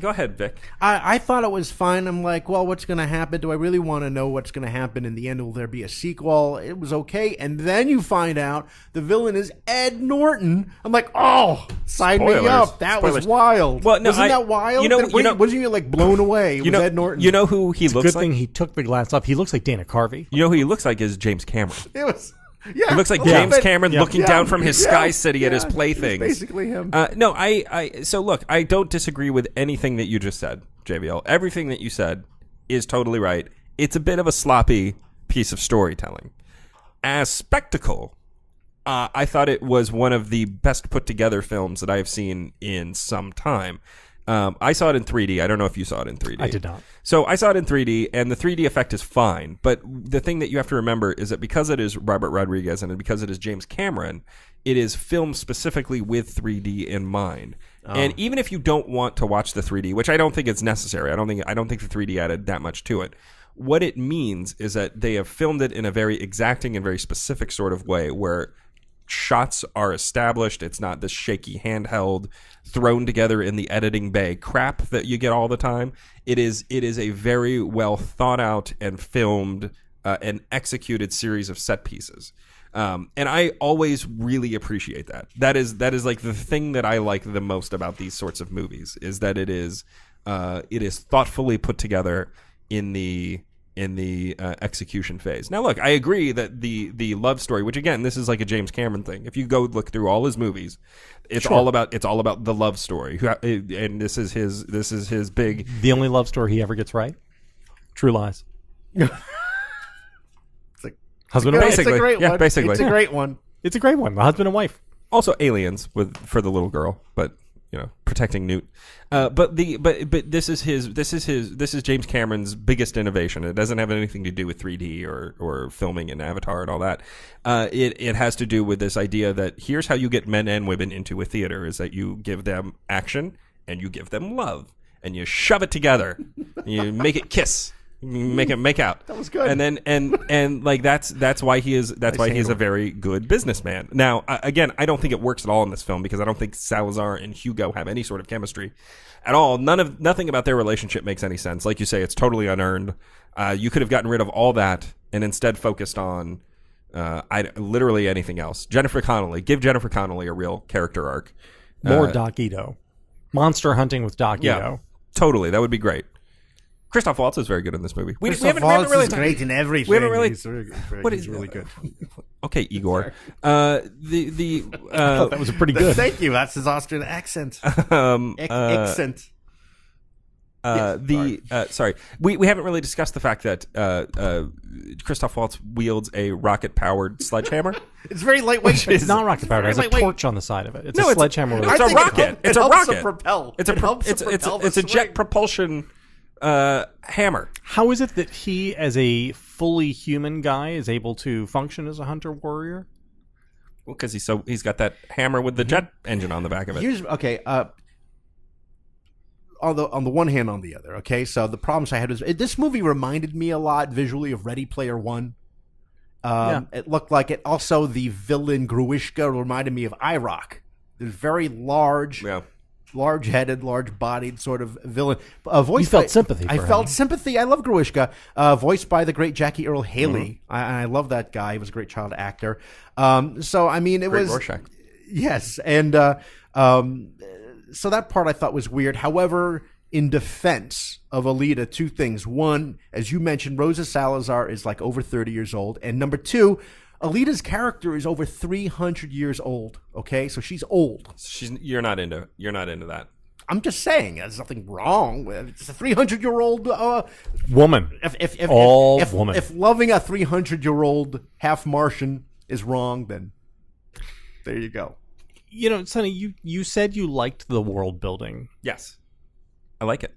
Go ahead, Vic. I thought it was fine. I'm like, well, what's going to happen? Do I really want to know what's going to happen in the end? Will there be a sequel? It was okay. And then you find out the villain is Ed Norton. I'm like, oh, sign me Spoilers. up. That was Spoilers. wild. Well, no, Wasn't that wild? Wasn't you like blown away? It was Ed Norton. You know who he It's a looks good like? thing he took the glass off. He looks like Dana Carvey. You know who he looks like is James Cameron. It was. Yeah, He looks like a little James bit. Cameron looking down from his sky city at his It was playthings. basically him. No, so look, I don't disagree with anything that you just said, JBL. Everything that you said is totally right. It's a bit of a sloppy piece of storytelling. As spectacle, I thought it was one of the best put together films that I've seen in some time. I saw it in 3D. I don't know if you saw it in 3D. I did not. So I saw it in 3D, and the 3D effect is fine. But the thing that you have to remember is that because it is Robert Rodriguez and because it is James Cameron, it is filmed specifically with 3D in mind. And even if you don't want to watch the 3D, which I don't think it's necessary, I don't think the 3D added that much to it. What it means is that they have filmed it in a very exacting and very specific sort of way where shots are established. It's not this shaky handheld thrown together in the editing bay crap that you get all the time. It is a very well thought out and filmed and executed series of set pieces. And I always really appreciate that. That is like the thing that I like the most about these sorts of movies is that it is thoughtfully put together in the execution phase. Now, look, I agree that the love story, which again, this is like a James Cameron thing. If you go look through all his movies, it's all about the love story. And this is his big. The only love story he ever gets right? True Lies. Husband and wife. Basically, it's a great yeah, one. basically. It's a great one. It's a great one. The husband and wife. Also, Aliens for the little girl, but protecting Newt. But this is James Cameron's biggest innovation. It doesn't have anything to do with 3D or filming in Avatar and all that. It has to do with this idea that here's how you get men and women into a theater: is that you give them action and you give them love and you shove it together, you make it kiss. Make it make out. That was good. And then and like that's why he is a very good businessman. Now again, I don't think it works at all in this film because I don't think Salazar and Hugo have any sort of chemistry at all. Nothing about their relationship makes any sense. Like you say, it's totally unearned. You could have gotten rid of all that and instead focused on literally anything else. Jennifer Connelly. Give Jennifer Connelly a real character arc. More Doc Ito. Monster hunting with Doc Yeah, Ito. totally. That would be great. Christoph Waltz is very good in this movie. We Christoph haven't Waltz really is great in everything. We haven't really. He's really good. Okay, Igor. That That was pretty good. Thank you. That's his Austrian accent. Accent. Sorry. We haven't really discussed the fact that Christoph Waltz wields a rocket-powered sledgehammer. It's very lightweight. It's not rocket powered. It has a lightweight. torch on the side of it. It's No, a sledgehammer. It's a I think rocket. it It's a helps to rocket. propel. It's It helps to propel the it's a jet swing. propulsion hammer. How is it that he, as a fully human guy, is able to function as a hunter warrior? Well, because he's got that hammer with the jet engine on the back of it. Here's okay. On the one hand, on the other. Okay, so the problems I had was this movie reminded me a lot visually of Ready Player One. It looked like it. Also, the villain Gruishka reminded me of IROC. This very large, large-headed, large-bodied sort of villain. You felt sympathy for I him. felt sympathy. I love Gruishka. Voiced by the great Jackie Earle Haley. I love that guy. He was a great child actor. So, I mean, it Great was... Rorschach. Yes, and so that part I thought was weird. However, in defense of Alita, two things. One, as you mentioned, Rosa Salazar is like over 30 years old. And number two, Alita's character is over 300 years old. Okay, so she's old. You're not into that. I'm just saying, there's nothing wrong with it. It's a 300-year-old Woman. Woman. If loving a 300-year-old half Martian is wrong, then there you go. You know, Sonny, you said you liked the world building. Yes, I like it.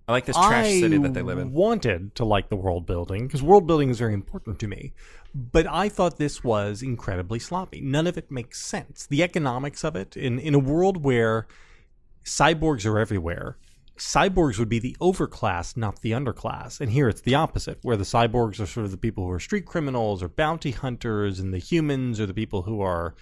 I like this trash city that they live in. I wanted to like the world building because world building is very important to me. But I thought this was incredibly sloppy. None of it makes sense. The economics of it, in a world where cyborgs are everywhere, cyborgs would be the overclass, not the underclass. And here it's the opposite, where the cyborgs are sort of the people who are street criminals or bounty hunters, and the humans are the people who are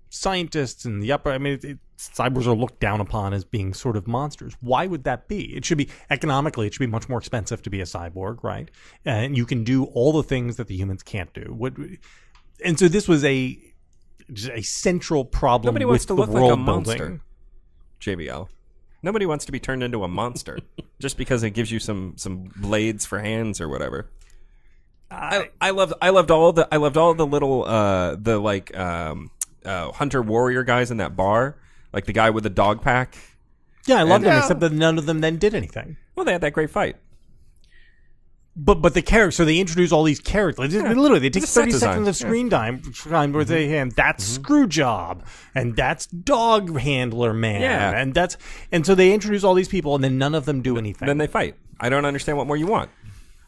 scientists and the upper. I mean, cyborgs are looked down upon as being sort of monsters. Why would that be? It should be economically. It should be much more expensive to be a cyborg, right? And you can do all the things that the humans can't do. And so this was a central problem. Nobody wants with to the look like a world monster. building. JBL. Nobody wants to be turned into a monster just because it gives you some blades for hands or whatever. I loved all the little hunter warrior guys in that bar, like the guy with the dog pack. Yeah, I loved them, except that none of them then did anything. Well, they had that great fight. But the characters, so they introduce all these characters. Literally, they take It's a set 30 design. seconds of screen time where they, and that's Screwjob, and that's Dog Handler Man, Yeah. and so they introduce all these people, and then none of them do anything. Then they fight. I don't understand what more you want.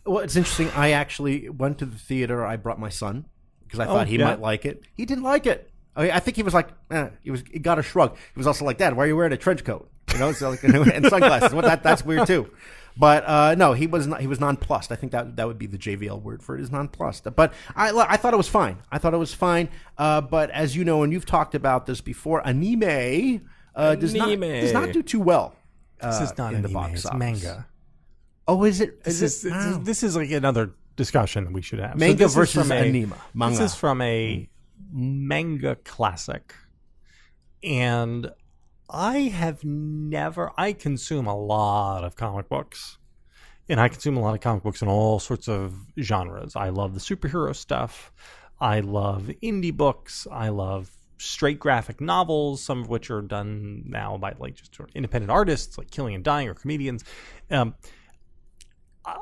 Well, it's interesting. I actually went to the theater. I brought my son because I thought he might like it. He didn't like it. I think he was like, he got a shrug. He was also like, Dad, why are you wearing a trench coat? So like, and sunglasses. Well, that's weird too. But no, he was not. He was nonplussed. I think that would be the JVL word for it, is nonplussed. But I thought it was fine. But as you know, and you've talked about this before, anime does not do too well. This is not in anime, the box it's office. manga. Oh, is it? This is like another discussion that we should have. Manga this is versus from anime. Manga. This is from a manga classic, and I consume a lot of comic books, and I consume a lot of comic books in all sorts of genres. I love the superhero stuff. I love indie books. I love straight graphic novels, some of which are done now by like just sort of independent artists like Killing and Dying or comedians.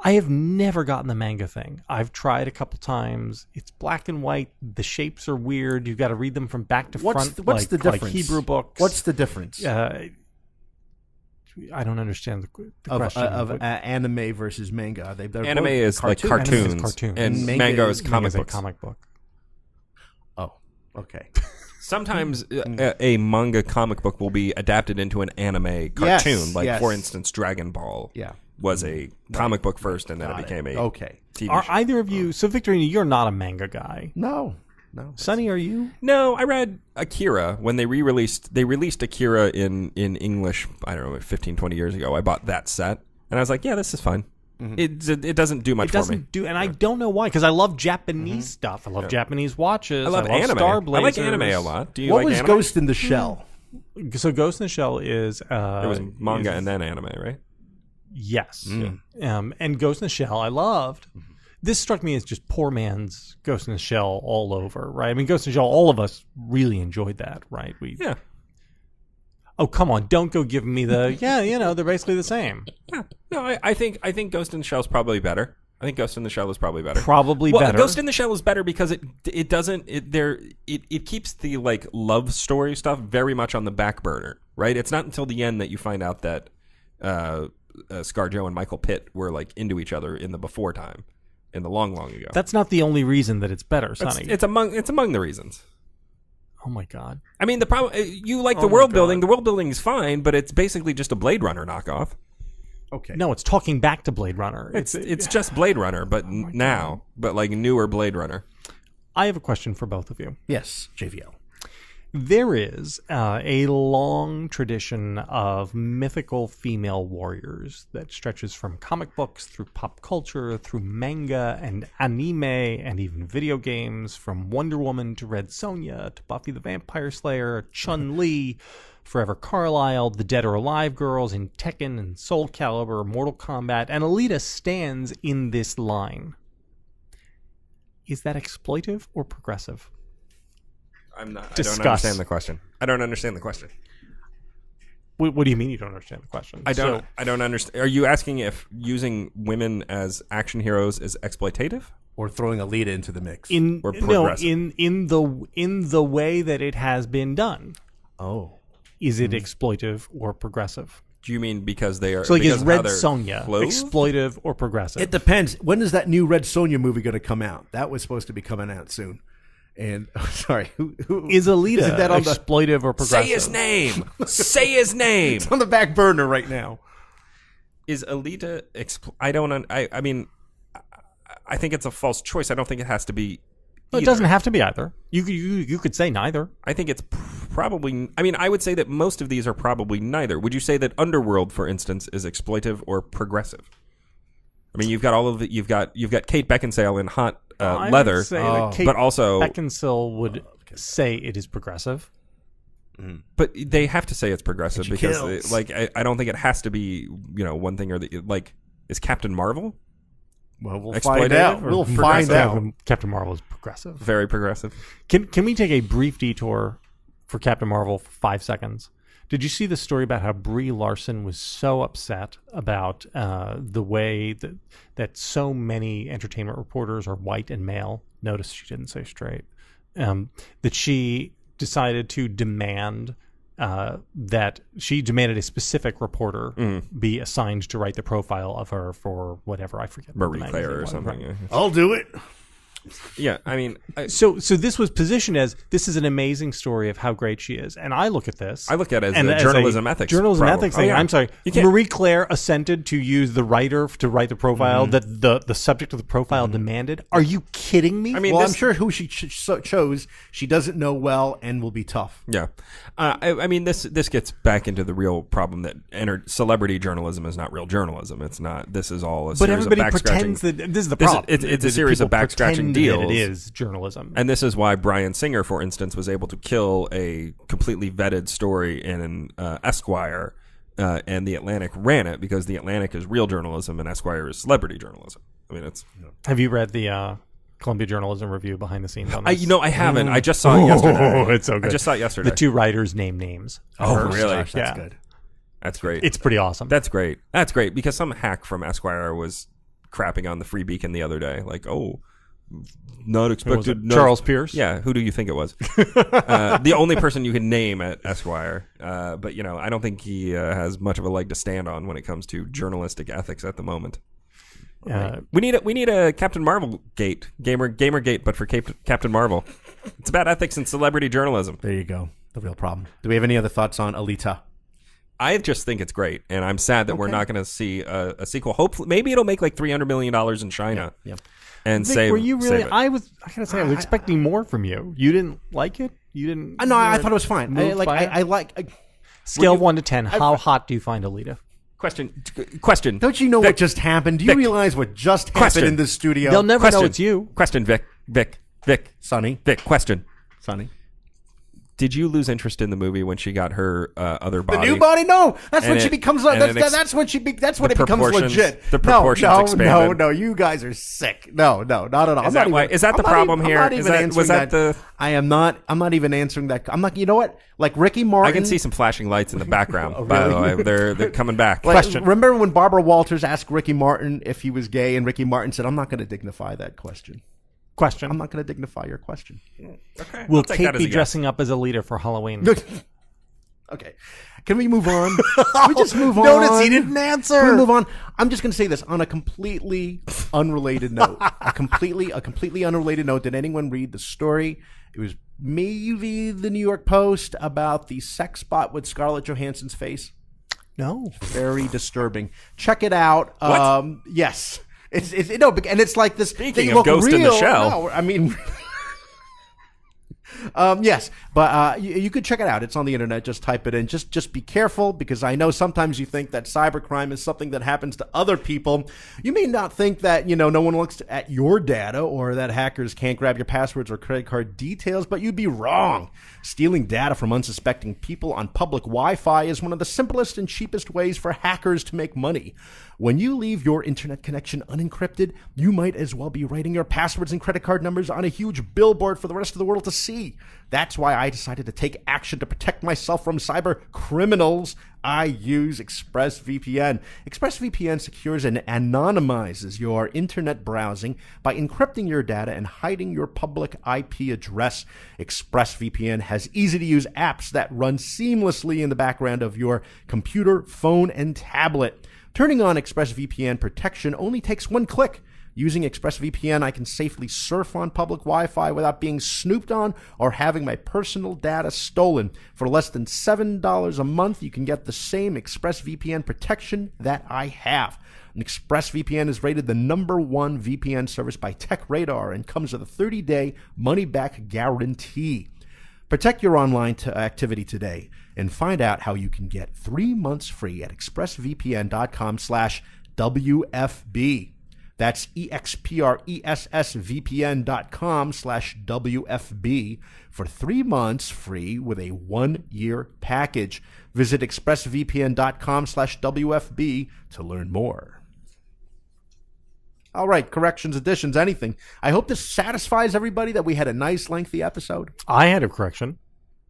I have never gotten the manga thing. I've tried a couple times. It's black and white. The shapes are weird. You've got to read them from back to front. What's the difference? Like Hebrew books. What's the difference? I don't understand the question. Of anime versus manga. Anime is like cartoons, Anime is cartoons. and manga is comic a books. comic book. Oh, okay. Sometimes a manga comic book will be adapted into an anime cartoon, for instance, Dragon Ball. Yeah. Was a comic book first, and then it became a TV Are show. either of you? So, Victorina, you're not a manga guy. No. Sonny, are you? No, I read Akira when they released Akira in English, I don't know, 15, 20 years ago. I bought that set, and I was like, yeah, this is fine. It doesn't do much for me. And I don't know why, because I love Japanese stuff. I love Japanese watches. I love anime. Star I Blazers. like anime a lot. Do you What like was anime? Ghost in the Shell? So Ghost in the Shell is... It was manga and then anime, right? Yes. And Ghost in the Shell I loved. This struck me as just poor man's Ghost in the Shell all over, right? I mean, Ghost in the Shell, all of us really enjoyed that, right? Yeah. Oh, come on. Don't go giving me the, they're basically the same. Yeah. No, I think Ghost in the Shell is probably better. I think Ghost in the Shell is probably better. Probably better. Ghost in the Shell is better because it keeps the like love story stuff very much on the back burner, right? It's not until the end that you find out that ScarJo and Michael Pitt were like into each other in the before time, in the long ago. That's not the only reason that it's better, Sonny. It's among the reasons. Oh my God! I mean, the problem you like the world building. The world building is fine, but it's basically just a Blade Runner knockoff. Okay. No, it's talking back to Blade Runner. It's just Blade Runner, but but like newer Blade Runner. I have a question for both of you. Yes, JVL. There is a long tradition of mythical female warriors that stretches from comic books through pop culture, through manga and anime, and even video games, from Wonder Woman to Red Sonja to Buffy the Vampire Slayer, Chun-Li, Forever Carlyle, the Dead or Alive girls in Tekken and Soul Calibur, Mortal Kombat, and Alita stands in this line. Is that exploitive or progressive? I don't Discuss. understand the question. I don't understand the question. What do you mean you don't understand the question? I don't understand. Are you asking if using women as action heroes is exploitative? Or throwing Alita into the mix? In the way that it has been done. Oh. Is it exploitive or progressive? Do you mean because they are? So like, is Red they're Sonja clothed? exploitive or progressive? It depends. When is that new Red Sonja movie going to come out? That was supposed to be coming out soon. And sorry, who is Alita isn't that on exploitive or progressive? Say his name. Say his name. It's on the back burner right now. Is Alita? I mean, I think it's a false choice. I don't think it has to be It doesn't have to be either. You could say neither. I think it's probably. I mean, I would say that most of these are probably neither. Would you say that Underworld, for instance, is exploitive or progressive? I mean, you've got all of the. You've got Kate Beckinsale in hot leather, would say that Kate but also Beckinsale would say it is progressive. But they have to say it's progressive because, kills. I don't think it has to be, one thing or the like. Is Captain Marvel? Well, we'll Exploitative find out. or We'll progressive? find out. Captain Marvel is progressive. Very progressive. Can we take a brief detour for Captain Marvel for 5 seconds? Did you see the story about how Brie Larson was so upset about the way that so many entertainment reporters are white and male? Notice she didn't say straight. That she decided to demand that she demanded a specific reporter be assigned to write the profile of her for whatever, I forget. Marie Claire or something. Yeah. I'll do it. Yeah, I mean, So this was positioned as this is an amazing story of how great she is, and I look at this. I look at it as and a as journalism ethics journalism problem. ethics thing. Oh, yeah. I'm sorry, You can't- Marie Claire assented to use the writer to write the profile that the subject of the profile demanded. Are you kidding me? I mean, Well, this- I'm sure who she chose, she doesn't know well and will be tough. Yeah, I mean, this gets back into the real problem that celebrity journalism is not real journalism. It's not. This is all a but series everybody of back-scratching. pretends that this is the This is- problem. it's a That series of people back-scratching pretend that deals. It is journalism. And this is why Bryan Singer, for instance, was able to kill a completely vetted story in Esquire, and The Atlantic ran it because The Atlantic is real journalism and Esquire is celebrity journalism. I mean, it's. Have you read the Columbia Journalism Review behind the scenes on this? I haven't. I just saw it yesterday. Oh, it's so good. I just saw it yesterday. The two writers name names. Oh, first. really? Gosh, that's Yeah. good. That's great. It's pretty awesome. That's great. That's great because some hack from Esquire was crapping on the Free Beacon the other day. Like, not expected. No. Charles Pierce? Yeah, who do you think it was? The only person you can name at Esquire. But I don't think he has much of a leg to stand on when it comes to journalistic ethics at the moment. We need a Captain Marvel gate, gamer gate, but for Captain Marvel. It's about ethics and celebrity journalism. There you go. The real problem. Do we have any other thoughts on Alita? I just think it's great, and I'm sad that we're not going to see a sequel. Hopefully, maybe it'll make like $300 million in China. Yeah. And Vic, save. were you really? save it. I gotta say, I was expecting more from you. You didn't like it. You didn't. No, I you thought it was fine. moved by it? I like. Scale 1 to 10. How hot do you find Alita? Question. Don't you know Vic, what just happened? Do you Vic. realize what just happened Question. in this studio? They'll never Question. know it's you. Question, Vic. Sonny. Question. Sonny. Did you lose interest in the movie when she got her other The body? new body? No, that's And when she it- becomes. and That's, it ex- that's when she. That's when the it becomes proportions- legit. the proportions no, expanded. No. You guys are sick. No, not at all. Is that why- is that the problem here? I'm not Is even that- answering was that the- I am not. I'm not even answering that. I'm not. You know what? Like Ricky Martin. I can see some flashing lights in the background. By the way, they're coming back. Like, remember when Barbara Walters asked Ricky Martin if he was gay, and Ricky Martin said, "I'm not going to dignify that question. Question. I'm not going to dignify your question." Okay, Will I'll take Kate that as be a yes. dressing up as Alita for Halloween? Okay. Can we move on? Can we just move on? Notice he didn't answer. Can we move on? I'm just going to say this on a completely unrelated note. A completely unrelated note. Did anyone read the story? It was maybe the New York Post about the sex bot with Scarlett Johansson's face. No. Very disturbing. Check it out. What? Yes. It's no, and it's like this. Speaking they of look Ghost in the real. Shell. No, I mean. Yes, but you could check it out. It's on the internet. Just type it in. Just be careful, because I know sometimes you think that cybercrime is something that happens to other people. You may not think that no one looks at your data, or that hackers can't grab your passwords or credit card details, but you'd be wrong. Stealing data from unsuspecting people on public Wi-Fi is one of the simplest and cheapest ways for hackers to make money. When you leave your internet connection unencrypted, you might as well be writing your passwords and credit card numbers on a huge billboard for the rest of the world to see. That's why I decided to take action to protect myself from cyber criminals. I use ExpressVPN. ExpressVPN secures and anonymizes your internet browsing by encrypting your data and hiding your public IP address. ExpressVPN has easy-to-use apps that run seamlessly in the background of your computer, phone, and tablet. Turning on ExpressVPN protection only takes one click. Using ExpressVPN, I can safely surf on public Wi-Fi without being snooped on or having my personal data stolen. For less than $7 a month, you can get the same ExpressVPN protection that I have. ExpressVPN is rated the #1 VPN service by TechRadar and comes with a 30-day money-back guarantee. Protect your online activity today and find out how you can get 3 months free at expressvpn.com/WFB. That's expressvpn.com/WFB for 3 months free with a 1-year package. Visit expressvpn.com/WFB to learn more. All right, corrections, additions, anything. I hope this satisfies everybody that we had a nice, lengthy episode. I had a correction.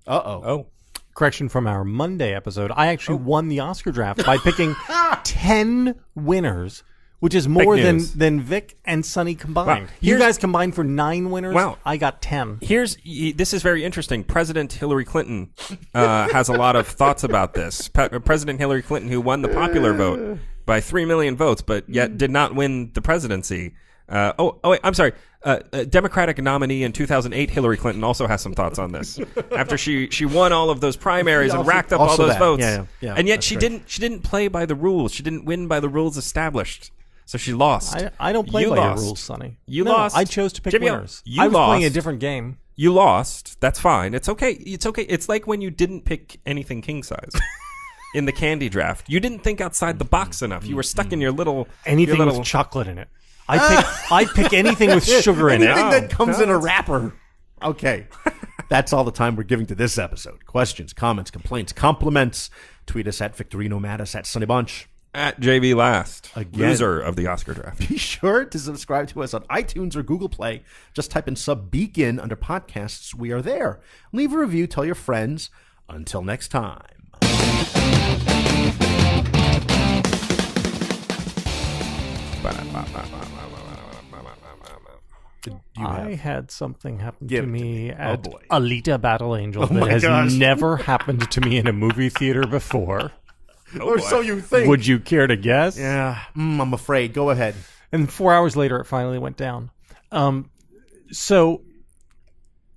Uh-oh. Oh. Correction from our Monday episode. I actually won the Oscar draft by picking 10 winners, which is more than Vic and Sonny combined. Wow. You guys combined for 9 winners. Wow. I got 10. This is very interesting. President Hillary Clinton has a lot of thoughts about this. President Hillary Clinton, who won the popular vote by 3 million votes, but yet did not win the presidency. Wait, I'm sorry. Democratic nominee in 2008, Hillary Clinton, also has some thoughts on this. After she won all of those primaries and racked up all those votes, and yet she didn't play by the rules. She didn't win by the rules established, so she lost. I don't play by your rules, Sonny. You lost. I chose to pick winners. I was playing a different game. You lost. That's fine. It's okay. It's okay. It's like when you didn't pick anything king size. In the candy draft, you didn't think outside the box enough. You were stuck in your little with chocolate in it. I pick anything with sugar in it. Anything that comes in a wrapper. Okay. That's all the time we're giving to this episode. Questions, comments, complaints, compliments. Tweet us at Victorino Mattis, at Sonny Bunch. At JV Last, Again. loser of the Oscar draft. Be sure to subscribe to us on iTunes or Google Play. Just type in Sub Beacon under podcasts. We are there. Leave a review. Tell your friends. Until next time. I had something happen to me at boy. Alita Battle Angel that my has gosh. never happened to me in a movie theater before. Or so you think. Would you care to guess? Yeah, I'm afraid. Go ahead. And 4 hours later, it finally went down. So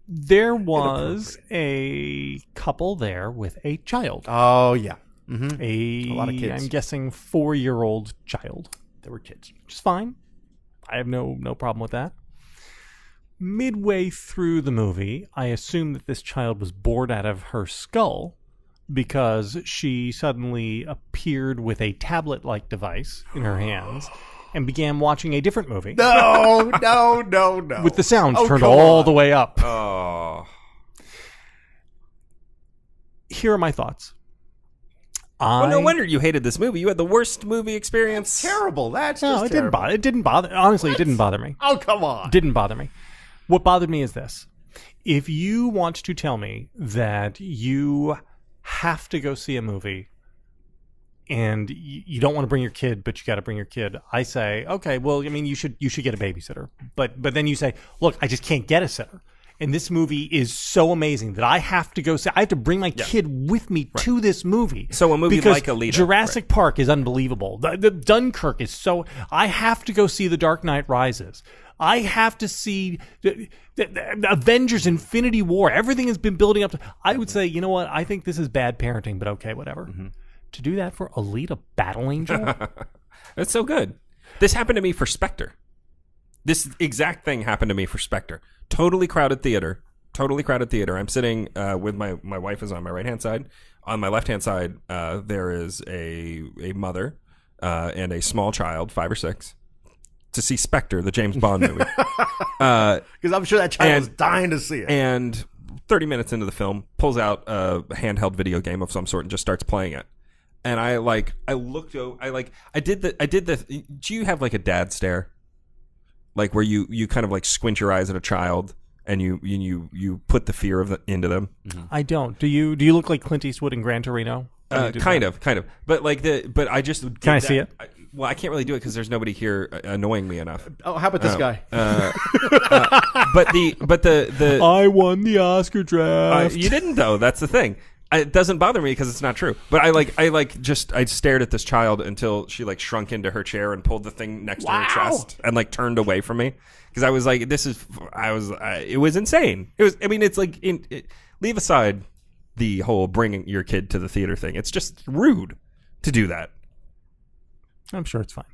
there was a couple there with a child. Oh, yeah. A lot of kids. I'm guessing 4-year-old child. There were kids. Which is fine. I have no problem with that. Midway through the movie, I assume that this child was bored out of her skull because she suddenly appeared with a tablet-like device in her hands and began watching a different movie. No. With the sound turned come all on. the way up. Oh. Here are my thoughts. Well, no wonder you hated this movie. You had the worst movie experience. Terrible. That's No, just it didn't terrible. bother. It didn't bother. Honestly, it didn't bother me. Oh, come on. Didn't bother me. What bothered me is this. If you want to tell me that you have to go see a movie and you don't want to bring your kid, but you got to bring your kid, I say, okay, well, I mean, you should get a babysitter. But then you say, look, I just can't get a sitter. And this movie is so amazing that I have to go see. I have to bring my kid with me to this movie. So a movie because like Alita, Jurassic Park is unbelievable. The Dunkirk is so. I have to go see The Dark Knight Rises. I have to see the Avengers: Infinity War. Everything has been building up to. I would say, you know what? I think this is bad parenting, but okay, whatever. Mm-hmm. To do that for Alita Battle Angel, That's so good. This happened to me for Spectre. This exact thing happened to me for Spectre. Totally crowded theater. I'm sitting with my wife is on my right-hand side. On my left-hand side, there is a mother and a small child, 5 or 6, to see Spectre, the James Bond movie. Because I'm sure that child was dying to see it. And 30 minutes into the film, pulls out a handheld video game of some sort and just starts playing it. And I did the. Do you have like a dad stare? Like where you kind of like squint your eyes at a child and you put the fear into them. Mm-hmm. I don't. Do you look like Clint Eastwood in Gran Torino? Kind of. But I just can I see it? I can't really do it because there's nobody here annoying me enough. Oh, how about this guy? But the I won the Oscar draft. You didn't though. That's the thing. It doesn't bother me because it's not true. But I stared at this child until she like shrunk into her chair and pulled the thing next to her chest and like turned away from me because I was like, it was insane. It was. I mean, it's like leave aside the whole bringing your kid to the theater thing. It's just rude to do that. I'm sure it's fine.